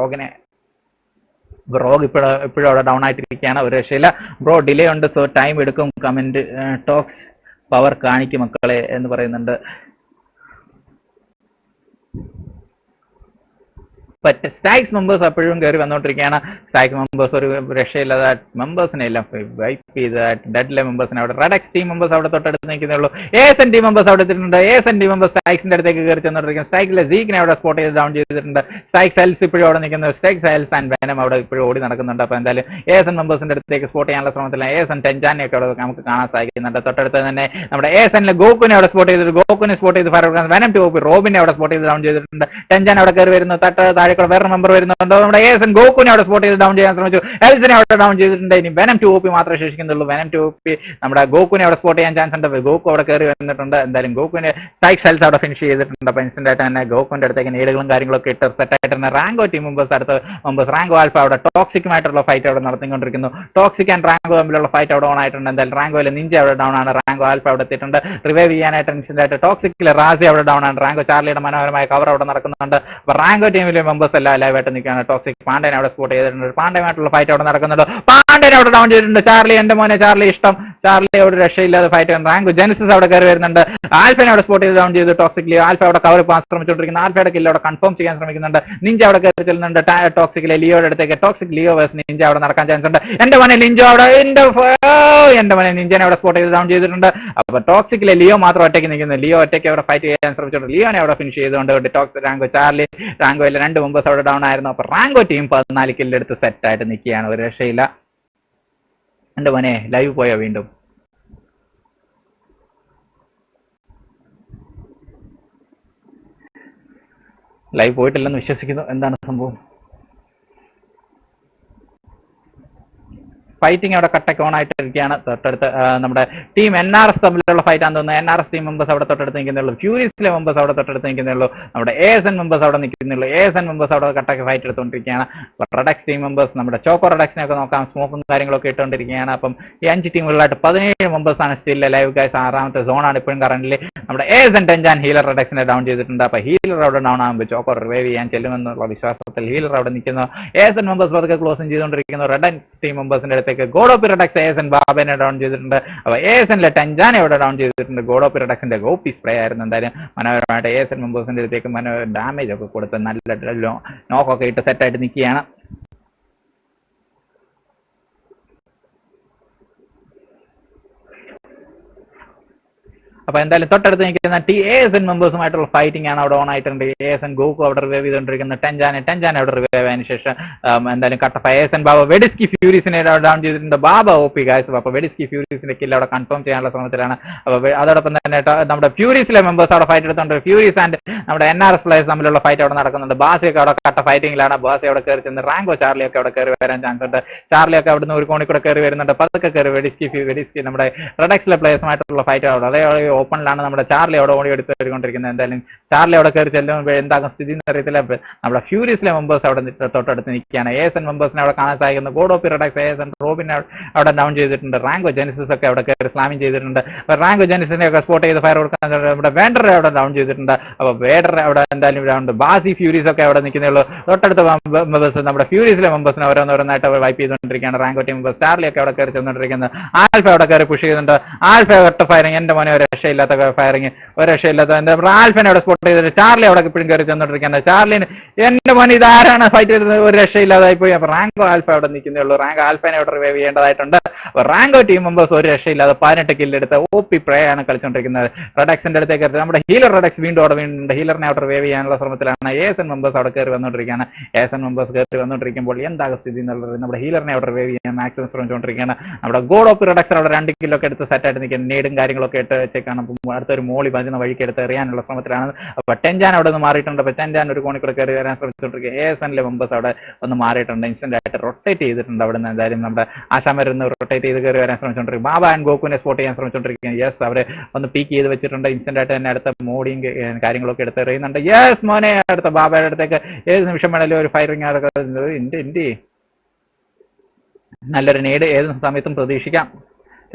റോഗ് ഇപ്പോഴും അവിടെ ഡൗൺ ആയിട്ടിരിക്കുകയാണ്. ഒരു രക്ഷയില്ല. ബ്രോ ഡിലേ ഉണ്ട്, സോ ടൈം എടുക്കും. കമന്റ് ടോക്സ് പവർ കാണിക്കും മക്കളെ എന്ന് പറയുന്നുണ്ട്. സ്റ്റാക്സ് മെമ്പേഴ്സ് അപ്പോഴും കയറി വന്നുകൊണ്ടിരിക്കുകയാണ്. സ്റ്റാക്സ് മെമ്പേഴ്സ് ഒരു രക്ഷയില്ലാതെ മെമ്പേഴ്സിനെ എല്ലാം വൈപ്പ് ചെയ്ത് ഡെഡിലെ മെമ്പേഴ്സിനെ അവിടെ REDx ടീം മെമ്പേഴ്സ് അവിടെ തൊട്ടടുത്ത് നിൽക്കുന്നുള്ളൂ. ASN ടീം മെമ്പേഴ്സ് അവിടെ എത്തിയിട്ടുണ്ട്. ASN ടീം മെമ്പേഴ്സ് സ്റ്റാക്സിന്റെ അടുത്തേക്ക് കയറി ചെന്നുകൊണ്ടിരിക്കുന്നു. സ്റ്റാക്സിലെ സീക്കിനെ അവിടെ സ്പോട്ട് ചെയ്ത് ഡൗൺ ചെയ്തിട്ടുണ്ട്. സ്റ്റാക്സ് സെൽസ് ഇപ്പോഴും അവിടെ നിൽക്കുന്നു. സ്റ്റാക്സ് സെൽസ് ആൻഡ് വെനം അവിടെ ഇപ്പോഴും ഓടി നടക്കുന്നുണ്ട്. അപ്പോൾ എന്തായാലും ASN മെമ്പേഴ്സിന്റെ അടുത്തേക്ക് സ്പോട്ട് ചെയ്യാനുള്ള ശ്രമത്തിലാണ്. ASN ടെൻജാനെ ഒക്കെ അവിടെ നമുക്ക് കാണാൻ സാധിക്കുന്നുണ്ട്. തൊട്ടടുത്ത് തന്നെ നമ്മുടെ ASNലെ ഗോകുനെ അവിടെ സ്പോട്ട് ചെയ്തിട്ട് ഗോകുനെ സ്പോട്ട് ചെയ്ത് ഫയർ കൊടുക്കാൻ വെനം ടു റോബിനെ അവിടെ സ്പോട്ട് ചെയ്ത് ഡൗൺ ചെയ്തിട്ടുണ്ട്. ടെൻജാൻ അവിടെ കയറി വരുന്നു. താഴെ വേറെ മെമ്പർ വരുന്നുണ്ട്. നമ്മുടെ ASN ഗോകുനെ അവിടെ സ്പോട്ട് ചെയ്ത് ഡൗൺ ചെയ്യാൻ ശ്രമിച്ചു. എൽസിനെ അവിടെ ഡൗൺ ചെയ്തിട്ടുണ്ട്. ഇനി വെനം 2OP മാത്രമേ ശേഷിക്കുന്നുള്ളൂ. വെനം 2OP നമ്മുടെ ഗോകുനെ അവിടെ സ്പോട്ട് ചെയ്യാൻ ചാൻസ് ഉണ്ട്. ഗോകു അവിടെ കയറി വന്നിട്ടുണ്ട്. എന്തായാലും ഗോകുനെ സ്ട്രൈക്സ് ഹെൽസ് അവിടെ ഫിനിഷ് ചെയ്തിട്ടുണ്ട്. അപ്പൊ ഇൻസ്റ്റന്റ് ആയിട്ട് തന്നെ ഗോകുന്റെ അടുത്തേക്ക് നീടുകളും കാര്യങ്ങളൊക്കെ ഇട്ട് സെറ്റ് ആയിട്ട് തന്നെ റാങ്കോ ടീം മെമ്പേഴ്സ് അടുത്ത മെമ്പേഴ്സ് റാങ്കോ ആൽഫ അവിടെ ടോക്സിക്കുമായിട്ടുള്ള ഫൈറ്റ് അവിടെ നടത്തിക്കൊണ്ടിരിക്കുന്നു. ടോക്സിക് ആൻഡ് റാങ്കോ തമ്മിലുള്ള ഫൈറ്റ് അവിടെ ഓൺ ആയിട്ടുണ്ട്. എന്തായാലും റാങ്കോയിലെ നിഞ്ച അവിടെ ഡൗൺ ആണ്. റാങ്കോ ആൽഫ അവിടെ എത്തിയിട്ടുണ്ട്. റിവൈവ് ചെയ്യാനായിട്ട് ഇൻസ്റ്റന്റ് ആയിട്ട് ടോക്സിക്കിലെ റാസി അവിടെ ഡൗൺ ആണ്. റാങ്കോ ചാർലിയുടെ മനോഹരമായ കവർ അവിടെ നടക്കുന്നുണ്ട്. അപ്പൊ റാങ്കോ ടീമിലെ മെമ്പേഴ്സ് എല്ലാം ലൈവായിട്ട് നിൽക്കുകയാണ്. ടോക്സിക് പാണ്ഡ്യനെ അവിടെ സ്പോട്ട് ചെയ്തിട്ടുണ്ട്. പാണ്ഡ്യമായിട്ടുള്ള ഫൈറ്റ് അവിടെ നടക്കുന്നുണ്ട്. പാണ്ഡ്യനെ അവിടെ ഡൗൺ ചെയ്തിട്ടുണ്ട്. ചാർലി എന്റെ മോനെ ചാർലി ഇഷ്ടം. ചാർലി ഒരു രക്ഷയില്ലാതെ ഫൈറ്റ് റാങ്കോ ജെനിസിസ് അവിടെ കയറി വരുന്നുണ്ട്. ആൽഫനെ അവിടെ സ്പോട്ട് ചെയ്ത് ഡൗൺ ചെയ്ത് ടോക്സിക്കലി ആൽഫ അവിടെ കവർ പാസ് ശ്രമിച്ചുകൊണ്ടിരിക്കുന്നു. ആൽഫയുടെ കില്ല് അവിടെ കൺഫേം ചെയ്യാൻ ശ്രമിക്കുന്നുണ്ട്. നിഞ്ച അവിടെ കയറി ചെല്ലുന്നുണ്ട്. ടോക്സിക്കിലെ ലിയോയുടെ അടുത്തേക്ക് ടോക്സിക് ലിയോ വേഴ്സ് നിഞ്ച അവിടെ നടക്കാൻ ചാൻസ് ഉണ്ട്. എന്റെ മോനെ ലിഞ്ചോ അവിടെ എന്റെ മോനെ നിഞ്ചനെ അവിടെ സ്പോട്ട് ചെയ്ത് ഡൗൺ ചെയ്തിട്ടുണ്ട്. അപ്പൊ ടോക്സിക്കിലെ ലിയോ മാത്രം ഒറ്റയ്ക്ക് നിൽക്കുന്നു. ലിയോ ഒറ്റയ്ക്ക് അവിടെ ഫൈറ്റ് ചെയ്യാൻ ശ്രമിച്ചിട്ടുണ്ട്. ലിയോനെ അവിടെ ഫിനിഷ് ചെയ്തുകൊണ്ട് ടോക്സിക് റാങ്കോ ചാർലി റാങ്കോയിലെ രണ്ട് മെമ്പേഴ്സ് അവിടെ ഡൗൺ ആയിരുന്നു. അപ്പൊ റാങ്കോ ടീം 14 കില്ലെടുത്ത് സെറ്റ് ആയിട്ട് നിൽക്കുകയാണ്. ഒരു രക്ഷയില്ല. എന്റെ മോനെ ലൈവ് പോയോ വീണ്ടും? ലൈവ് പോയിട്ടില്ലെന്ന് വിശ്വസിക്കുന്നു. എന്താണ് സംഭവം? ഫൈറ്റിംഗ് അവിടെ കട്ടൊക്കെ ഓൺ ആയിട്ട് ഇരിക്കുകയാണ്. തൊട്ടടുത്ത് നമ്മുടെ ടീം NRS തമ്മിലുള്ള ഫൈറ്റ് ആണെന്ന് തോന്നുന്നു. NRS ടീം മെമ്പേഴ്സ് അവിടെ തൊട്ടടുത്ത് നിൽക്കുന്നുള്ളൂ. ഫ്യൂരീസിലെ മെമ്പേഴ്സ് അവിടെ തൊട്ടടുത്ത് നിൽക്കുന്നുള്ളൂ. നമ്മുടെ ASN മെമ്പേഴ്സ് അവിടെ നിൽക്കുന്നുള്ളൂ. ASN മെമ്പേഴ്സ് അവിടെ കട്ടൊക്കെ ഫൈറ്റ് എടുത്തുകൊണ്ടിരിക്കുകയാണ്. REDx ടീം മെമ്പേഴ്സ് നമ്മുടെ ചോക്കോ REDxനെ ഒക്കെ നോക്കാം. സ്മോക്കും കാര്യങ്ങളൊക്കെ ഇട്ടുകൊണ്ടിരിക്കുകയാണ്. അപ്പം ഈ 5 ടീമുകളായിട്ട് 17 മെമ്പേഴ്സ് ആണ് സ്റ്റിൽ ലൈവ് ഗൈസ്. 6ാമത്തെ സോണാണ് ഇപ്പോഴും കറന്റിൽ. നമ്മുടെ ASN ടെൻജാൻ ഹീലർ REDxനെ ഡൗൺ ചെയ്തിട്ടുണ്ട്. അപ്പൊ ഹീലർ അവിടെ ഡൗൺ ആകുമ്പോൾ ചോക്കോ റിവൈവ് ചെയ്യാൻ ചെല്ലുമെന്നുള്ള വിശ്വാസത്തിൽ ഹീലർ അവിടെ നിൽക്കുന്നു. ASN മെമ്പേഴ്സ് പതുക്കെ ക്ലോസിംഗ് ചെയ്തുകൊണ്ടിരിക്കുന്നു. REDx ടീം മെമ്പേഴ്സിന്റെ അടുത്തേക്ക് ഗോഡോപി REDx ASN ബാബനെ ഡൗൺ ചെയ്തിട്ടുണ്ട്. അപ്പൊ ASNലെ ടെൻജാനെ അവിടെ ഡൗൺ ചെയ്തിട്ടുണ്ട്. ഗോഡോപി REDxന്റെ ഗോപി സ്പ്രേ ആയിരുന്നു. എന്തായാലും മനോഹരമായിട്ട് ASN മെമ്പേഴ്സിന്റെ അടുത്തേക്ക് ഡാമേജ് ഒക്കെ കൊടുത്ത് നല്ല നോക്കൊക്കെ ഇട്ട് സെറ്റ് ആയിട്ട് നിൽക്കുകയാണ്. അപ്പൊ എന്തായാലും തൊട്ടടുത്ത് നിൽക്കുന്ന ASN മെമ്പേഴ്സുമായിട്ടുള്ള ഫൈറ്റിംഗ് ആണ് അവിടെ ഓൺ ആയിട്ടുണ്ട്. ASN ഗോകു അവിടെ റിവൈവ് ചെയ്തുകൊണ്ടിരിക്കുന്ന ടെൻജാനെ അവിടെ റിവൈവ് ആയതിനു ശേഷം എന്തായാലും കട്ടപ്പ ASN ബാബ വെഡിസ്കി ഫ്യൂരീസിനെ ഡൗൺ ചെയ്തിട്ടുണ്ട്. ബാബ OP ഗൈസ്. അപ്പൊ വെഡിസ്കി ഫ്യൂരീസിന്റെ കില്ല് അവിടെ കൺഫേം ചെയ്യാനുള്ള ശ്രമത്തിലാണ്. അപ്പൊ അതോടൊപ്പം തന്നെ നമ്മുടെ ഫ്യൂരീസിലെ മെമ്പേഴ്സ് അവിടെ ഫൈറ്റ് എടുത്തുണ്ട്. ഫ്യൂരീസ് ആൻഡ് നമ്മുടെ NRS പ്ലേയേഴ്സ് തമ്മിലുള്ള ഫൈറ്റ് അവിടെ നടക്കുന്നുണ്ട്. ബാസിയൊക്കെ അവിടെ കട്ട ഫൈറ്റിംഗിലാണ്. ബാസി അവിടെ കയറി ചെന്ന് റാങ്കോ ചാർലിയൊക്കെ അവിടെ കയറി വരാൻ ചാൻസ് ഉണ്ട്. ചാർലിയൊക്കെ അവിടുന്ന് ഒരു കോണി കൂടെ കയറി വരുന്നുണ്ട്. പതൊക്കെ കയറി വെഡിസ്കി നമ്മുടെ REDxലെ പ്ലേയേഴ്സുമായിട്ടുള്ള ഫൈറ്റ് അവിടെ അതേ ഓപ്പണിലാണ് നമ്മുടെ ചാർലി അവിടെ ഓടി എടുത്ത് വരുകൊണ്ടിരിക്കുന്നത്. എന്തായാലും ചാർലി അവിടെ കയറി ചെല്ലുമ്പോൾ എന്താകും സ്ഥിതി എന്ന് അറിയത്തില്ല. നമ്മുടെ ഫ്യൂരീസിലെ മെമ്പേഴ്സ് അവിടെ തൊട്ടടുത്ത് നിൽക്കുകയാണ്. ASN മെമ്പേഴ്സിനെ അവിടെ കാണാൻ സാധിക്കുന്നു. ഗോഡോപി REDx ASN റോബിനെ അവിടെ ഡൗൺ ചെയ്തിട്ടുണ്ട്. റാങ്കോ ജെനിസിസ് ഒക്കെ അവിടെ കയറി സ്ലാമിങ് ചെയ്തിട്ടുണ്ട്. റാങ്കോ ജെനിസിനെ ഒക്കെ സ്പോട്ട് ചെയ്ത് ഫയർ കൊടുക്കാൻ നമ്മുടെ വേഡറെ അവിടെ ഡൗൺ ചെയ്തിട്ടുണ്ട്. അപ്പൊ വേഡർ അവിടെ എന്തായാലും ഡൗൺ. ബാസി ഫ്യൂരീസ് ഒക്കെ അവിടെ നിൽക്കുന്നുള്ളൂ. തൊട്ടടുത്ത മെമ്പേഴ്സ് നമ്മുടെ ഫ്യൂരീസിലെ മെമ്പേഴ്സിനെ ഓരോന്നോരോന്നായിട്ട് വൈപ്പ് ചെയ്തുകൊണ്ടിരിക്കുകയാണ്. റാങ്കോ ടീം മെമ്പേഴ്സ് ചാർലി ഒക്കെ അവിടെ കയറി ചെന്നുകൊണ്ടിരിക്കുന്നത്. ആൽഫ അവിടെ കയറി പുഷ് ചെയ്യുന്നുണ്ട്. ആൽഫ ഒറ്റ ഫയറിംഗ് എന്റെ മോനെ ഒരു രക്ഷയില്ലാത്ത ഫയറിങ്, ഒരു രക്ഷയില്ലാത്ത എന്താ ആൽഫനെ അവിടെ സ്പോട്ട് ചെയ്തിട്ട് ചാർലി അവിടെ ഇപ്പോഴും കയറി ചെന്നോണ്ടിരിക്കുന്നത്. ചാർലിന് എന്റെ മോൻ ഇതാരാണ് ഫൈറ്റ് ചെയ്തത്, ഒരു രക്ഷയില്ലാതായി പോയി. അപ്പൊ റാങ്കോ ആൽഫ അവിടെ നിൽക്കുന്നേ ഉള്ളൂ. റാങ്കോ ആൽഫനെ അവിടെ റിവൈവ് ചെയ്യേണ്ടതായിട്ടുണ്ട്. അപ്പൊ റാങ്കോ ടീം മെമ്പേഴ്സ് ഒരു രക്ഷയില്ലാതെ 18 കില്ലെടുത്ത് OP പ്രേ ആണ് കളിച്ചുകൊണ്ടിരിക്കുന്നത്. റെഡക്സിന്റെ അടുത്തേക്ക് നമ്മുടെ ഹീലർ റെഡക്സ് വീണ്ടും അവിടെ വീണ്ടുണ്ട്. ഹീലറിനെ അവിടെ റിവൈവ് ചെയ്യാനുള്ള ശ്രമത്തിലാണ്. ASN മെമ്പേഴ്സ് അവിടെ കയറി വന്നുകൊണ്ടിരിക്കുകയാണ്. ASN മെമ്പേഴ്സ് കയറി വന്നുകൊണ്ടിരിക്കുമ്പോൾ എന്താകും സ്ഥിതി എന്നുള്ളത് നമ്മുടെ ഹീലറിനെ അവിടെ റിവൈവ് ചെയ്യാൻ മാക്സിമം ശ്രമിച്ചുകൊണ്ടിരിക്കുകയാണ്. നമ്മുടെ ഗോഡ് ഓഫ് റെഡക്സ് അവിടെ 2 കിലോ ഒക്കെ എടുത്ത് സെറ്റായിട്ട് നിൽക്കുന്ന നീടും കാര്യങ്ങളൊക്കെ ഇട്ട് വെച്ചേക്കാണ്. അടുത്തൊരു മോളി പഞ്ചുന്ന വഴിക്ക് എടുത്ത് എറിയാനുള്ള ശ്രമത്തിലാണ്. അപ്പൊ ടെൻജാൻ അവിടെ നിന്ന് മാറിയിട്ടുണ്ട്. അപ്പൊ ടെൻജാൻ ഒരു കോണിക്കൂടെ കയറി വരാൻ ശ്രമിച്ചുകൊണ്ടിരിക്കുക. ASNലെ മെമ്പേഴ്സ് അവിടെ ഒന്ന് മാറിയിട്ടുണ്ട്. ഇൻസ്റ്റന്റ് ആയിട്ട് റൊട്ടേറ്റ് ചെയ്തിട്ടുണ്ട്. അവിടെ നിന്ന് എന്തായാലും നമ്മുടെ ആശാമരുന്ന് റൊട്ടേറ്റ് ചെയ്ത് കയറി വരാൻ ശ്രമിച്ചുകൊണ്ടിരിക്കും. ബാബ ആൻഡ് ഗോകുവിനെ സ്പോട്ട് ചെയ്യാൻ ശ്രമിച്ചുകൊണ്ടിരിക്കുകയാണ്. യെസ്, അവരെ ഒന്ന് പീക്ക് ചെയ്ത് വെച്ചിട്ടുണ്ട്. ഇൻസ്റ്റന്റ് ആയിട്ട് തന്നെ അടുത്ത മോഡിയും കാര്യങ്ങളൊക്കെ എടുത്ത് എറിയുന്നുണ്ട്. യെസ് മോനെ, അടുത്ത ബാബയുടെ അടുത്തേക്ക് ഏത് നിമിഷം വേണേലും ഒരു ഫയറിംഗ് നടക്കുന്നത്. ഇന്ത്യ നല്ലൊരു നേട് ഏത് സമയത്തും പ്രതീക്ഷിക്കാം.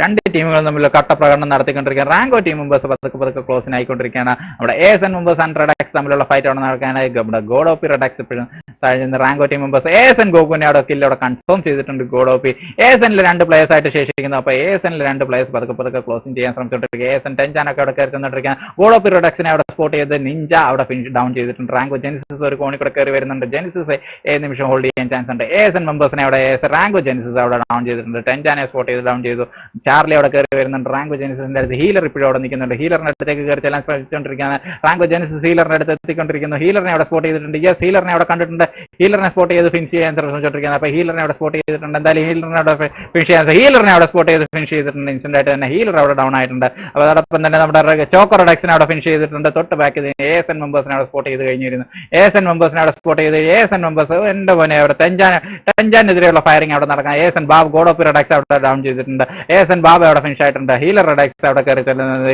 രണ്ട് ടീമുകളും തമ്മിൽ കട്ട പ്രകടനം നടത്തിക്കൊണ്ടിരിക്കുകയാണ്. റാങ്കോ ടീം മെമ്പേഴ്സ് പതുക്കെ ക്ലോസിനായിക്കൊണ്ടിരിക്കുകയാണ്. നമ്മുടെ ASN മെമ്പേഴ്സ് ആൻഡ് റെഡക്സ് തമ്മിലുള്ള ഫൈറ്റ് അവിടെ നടക്കാനായി നമ്മുടെ ഗോഡ് ഓപ്പി റെഡക്സ് ഇപ്പോഴും താഴ്ന്ന റാങ്കോ ടീം മെമ്പേഴ്സ് ASN ഗോകുവിനെ അവിടെ കില്ല് അവിടെ കൺഫേം ചെയ്തിട്ടുണ്ട്. ഗോഡ് ഓപ്പി ASNൽ 2 പ്ലേയേഴ്സ് ആയിട്ട് ശേഷിക്കുന്നു. അപ്പൊ ASNൽ 2 പ്ലേയേഴ്സ് പതുക്കെ ക്ലോസിംഗ് ചെയ്യാൻ ശ്രമിച്ചുകൊണ്ടിരിക്കുക. ASN ടെൻജാനൊക്കെ അവിടെ കയറി ചെന്നിട്ടിരിക്കുകയാണ്. ഗോഡ് ഓപ്പി റെഡക്സിനെ അവിടെ സ്പോട്ട് ചെയ്ത് നിഞ്ച അവിടെ ഫിനിഷ് ഡൗൺ ചെയ്തിട്ടുണ്ട്. റാങ്കോ ജെനിസിസ് ഒരു കോണിക്കൂടെ കയറി വരുന്നുണ്ട്. ജെനിസിസ് ഏത് നിമിഷം ഹോൾഡ് ചെയ്യാൻ ചാൻസ് ഉണ്ട്. ASN മെമ്പേഴ്സിനെ അവിടെ റാങ്കോ ജെനിസിസ് അവിടെ ഡൗൺ ചെയ്തിട്ടുണ്ട്. ടെൻജാനെ സ്പോട്ട് ചെയ്ത് ഡൗൺ ചെയ്തു. ചാർലി അവിടെ കയറി വരുന്നുണ്ട്. റാങ്കോ ജെനിസിന്റെ അടുത്ത് ഹീലർ ഇപ്പോഴും അവിടെ നിൽക്കുന്നുണ്ട്. ഹീലറിന്റെ അടുത്തേക്ക് കയറി ചെല്ലാൻ ശ്രമിച്ചുകൊണ്ടിരിക്കുകയാണ്. റാങ്കോ ജെനിസിസ് ഹീലറിന്റെ അടുത്ത് എത്തിക്കൊണ്ടിരിക്കുന്നു. ഹീലറിനെ അവിടെ സ്പോട്ട് ചെയ്തിട്ടുണ്ട്. യെസ്, ഹീലറിനെ അവിടെ കണ്ടിട്ടുണ്ട്. ഹീലറിനെ സ്പോട്ട് ചെയ്ത് ഫിനിഷ് ചെയ്യാൻ ശ്രമിച്ചുകൊണ്ടിരിക്കുന്നത്. അപ്പൊ ഹീലറിനെ അവിടെ സ്പോട്ട് ചെയ്തിട്ടുണ്ട്. എന്തായാലും ഹീലറിനെ അവിടെ ഫിനിഷ് ചെയ്യാൻ ഹീലറിനെ അവിടെ സ്പോട്ട് ചെയ്ത് ഫിനിഷ് ചെയ്തിട്ടുണ്ട്. ഇൻസ്റ്റന്റ് ആയിട്ട് തന്നെ ഹീലർ അവിടെ ഡൗൺ ആയിട്ടുണ്ട്. അപ്പൊ അതോടൊപ്പം തന്നെ നമ്മുടെ ചോക്കോ റെഡക്സിനെ അവിടെ ഫിനിഷ് ചെയ്തിട്ടുണ്ട്. തൊട്ട് ബാക്ക് ASN മെമ്പേഴ്സിനെ അവിടെ സ്പോട്ട് ചെയ്ത് കഴിഞ്ഞിരുന്നു. ASN മെമ്പേഴ്സിനെ അവിടെ സ്പോട്ട് ചെയ്ത് ASN മെമ്പേഴ്സ് എന്റെ പോലെ അവിടെ ടെൻജാനെതിരെയുള്ള ഫയറിംഗ് അവിടെ നടക്കാൻ ASN Bab God of Redux അവിടെ ഡൗൺ ചെയ്തിട്ടുണ്ട്. ASN ബാബ് അവിടെ ഫിനിഷ് ആയിട്ടുണ്ട്. ഹീലർ റെഡക്സ് അവിടെ കയറി ചെല്ലുന്നത്.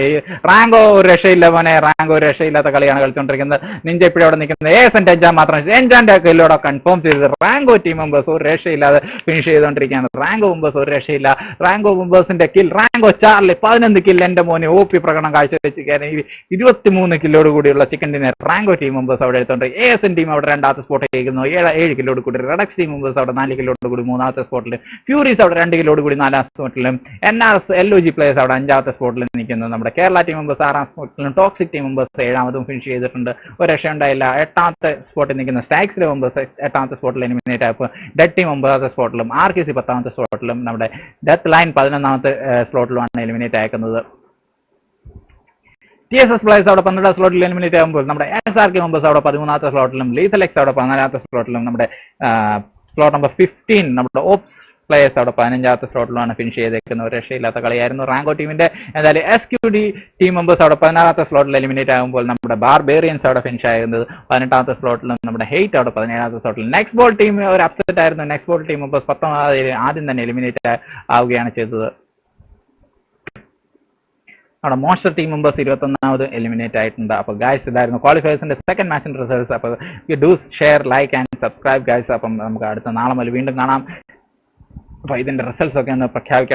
റാങ്കോ ഒരു രക്ഷയില്ല മോനെ, റാങ്കോ ഒരു രക്ഷയില്ലാത്ത കളിയാണ് കളിച്ചുകൊണ്ടിരിക്കുന്നത്. നിഞ്ച ഇപ്പോഴും അവിടെ നിൽക്കുന്നത്. ASN ടെൻജാൻ മാത്രം ടെൻജാന്റെ കില്ലോടെ കൺഫേം ചെയ്തത്. റാങ്കോ ടീം മെമ്പേഴ്സ് ഒരു രക്ഷയില്ലാതെ ഫിനിഷ് ചെയ്തുകൊണ്ടിരിക്കുകയാണ്. റാങ്കോ മെമ്പേഴ്സ് ഒരു രക്ഷയില്ല. റാങ്കോ മെമ്പേഴ്സിന്റെ കിൽ റാങ്കോ ചാർലി 11 കിൽ എന്റെ മോനെ OP പ്രകടനം കാഴ്ചവെച്ചിരിക്കുകയാണ്. 23 കില്ലോട് കൂടിയുള്ള ചിക്കൻ ഡിന്നർ റാങ്കോ ടീം മെമ്പേഴ്സ് അവിടെ എടുത്തോണ്ട്. ASN ടീം അവിടെ 2ാമത്തെ സ്പോട്ട് ചെയ്യുന്നു. 7 കില്ലോട് കൂടി. റെഡക്സ് ടീം മെമ്പേഴ്സ് അവിടെ 4 കില്ലോട് കൂടി 3ാമത്തെ സ്പോട്ടിൽ. ഫ്യൂറീസ് അവിടെ 2 കില്ലോട് കൂടി 4ാം സ്പോട്ടിലും. NRS LOG പ്ലേയേഴ്സ് അവിടെ 5ാമത്തെ സ്പോട്ടിൽ നിൽക്കുന്നു. നമ്മുടെ കേരള ടീം മെമ്പേഴ്സ് 6ാം സ്പോട്ടിലും. ടോക്സിക് ടീം മെമ്പേഴ്സ് 7ാമതും ഫിനിഷ് ചെയ്തിട്ടുണ്ട്. ഒരു രക്ഷ ഉണ്ടായില്ല. 8ാമത്തെ സ്പോട്ടിൽ നിൽക്കുന്ന STYX മെമ്പേഴ്സ് 8ാമത്തെ സ്പോട്ടിൽ എലിമിനേറ്റ് ആയപ്പോൾ ഡെഡ് ടീം 9ാമത്തെ സ്പോട്ടിലും. RKC 10ാമത്തെ സ്പോട്ടിലും. നമ്മുടെ ഡെത്ത് ലൈൻ 11ാമത്തെ സ്ലോട്ടിലുമാണ് എലിമിനേറ്റ് അയക്കുന്നത്. TSS പ്ലേയേഴ്സ് അവിടെ 12ാം സ്ലോട്ടിൽ എലിമിനേറ്റ് ആകുമ്പോൾ നമ്മുടെ SRK മെമ്പേഴ്സ് അവിടെ 13ാമത്തെ സ്ലോട്ടിലും. LEX അവിടെ 14ാമത്തെ സ്ലോട്ടിലും. നമ്മുടെ സ്ലോട്ട് നമ്പർ 15 നമ്മുടെ ഓപ്സ് പ്ലേയേഴ്സ് അവിടെ 15ാമത്തെ സ്ലോട്ടിലാണ് ഫിനിഷ് ചെയ്തേക്കുന്ന. ഒരു രക്ഷയില്ലാത്ത കളിയായിരുന്നു റാങ്കോ ടീമിന്റെ. എന്തായാലും SQD ടീം മെമ്പേഴ്സ് അവിടെ 16ാമത്തെ സ്ലോട്ടിൽ എലിമിനേറ്റ് ആകുമ്പോൾ നമ്മുടെ ബാർബേറിയൻസ് അവിടെ ഫിനിഷ് ആയിരുന്നത് 18ാമത്തെ സ്ലോട്ടിലും. നമ്മുടെ ഹേറ്റ് അവിടെ 17ാമത്തെ സ്ലോട്ടിൽ. NEXBOLT ടീം ഒരു അപ്സെറ്റ് ആയിരുന്നു. NEXBOLT ടീം മെമ്പേഴ്സ് 19ാമത് ആദ്യം തന്നെ എലിമിനേറ്റ് ആവുകയാണ് ചെയ്തത്. നമ്മുടെ മോൺസ്റ്റർ ടീം മെമ്പേഴ്സ് 21ാമത് എലിമിനേറ്റ് ആയിട്ടുണ്ട്. അപ്പോൾ ഗൈസ് ഇതായിരുന്നു ക്വാളിഫയേഴ്സിന്റെ സെക്കൻഡ് മാച്ചിന്റെ റിസൾട്ട്സ്. അപ്പോൾ do share, like and subscribe guys. അപ്പം നമുക്ക് അടുത്ത നാളെ മുതൽ വീണ്ടും കാണാം. അപ്പോൾ ഇതിന്റെ റിസൾട്ട്സ് ഒക്കെ ഒന്ന് പ്രഖ്യാപിക്കട്ടെ.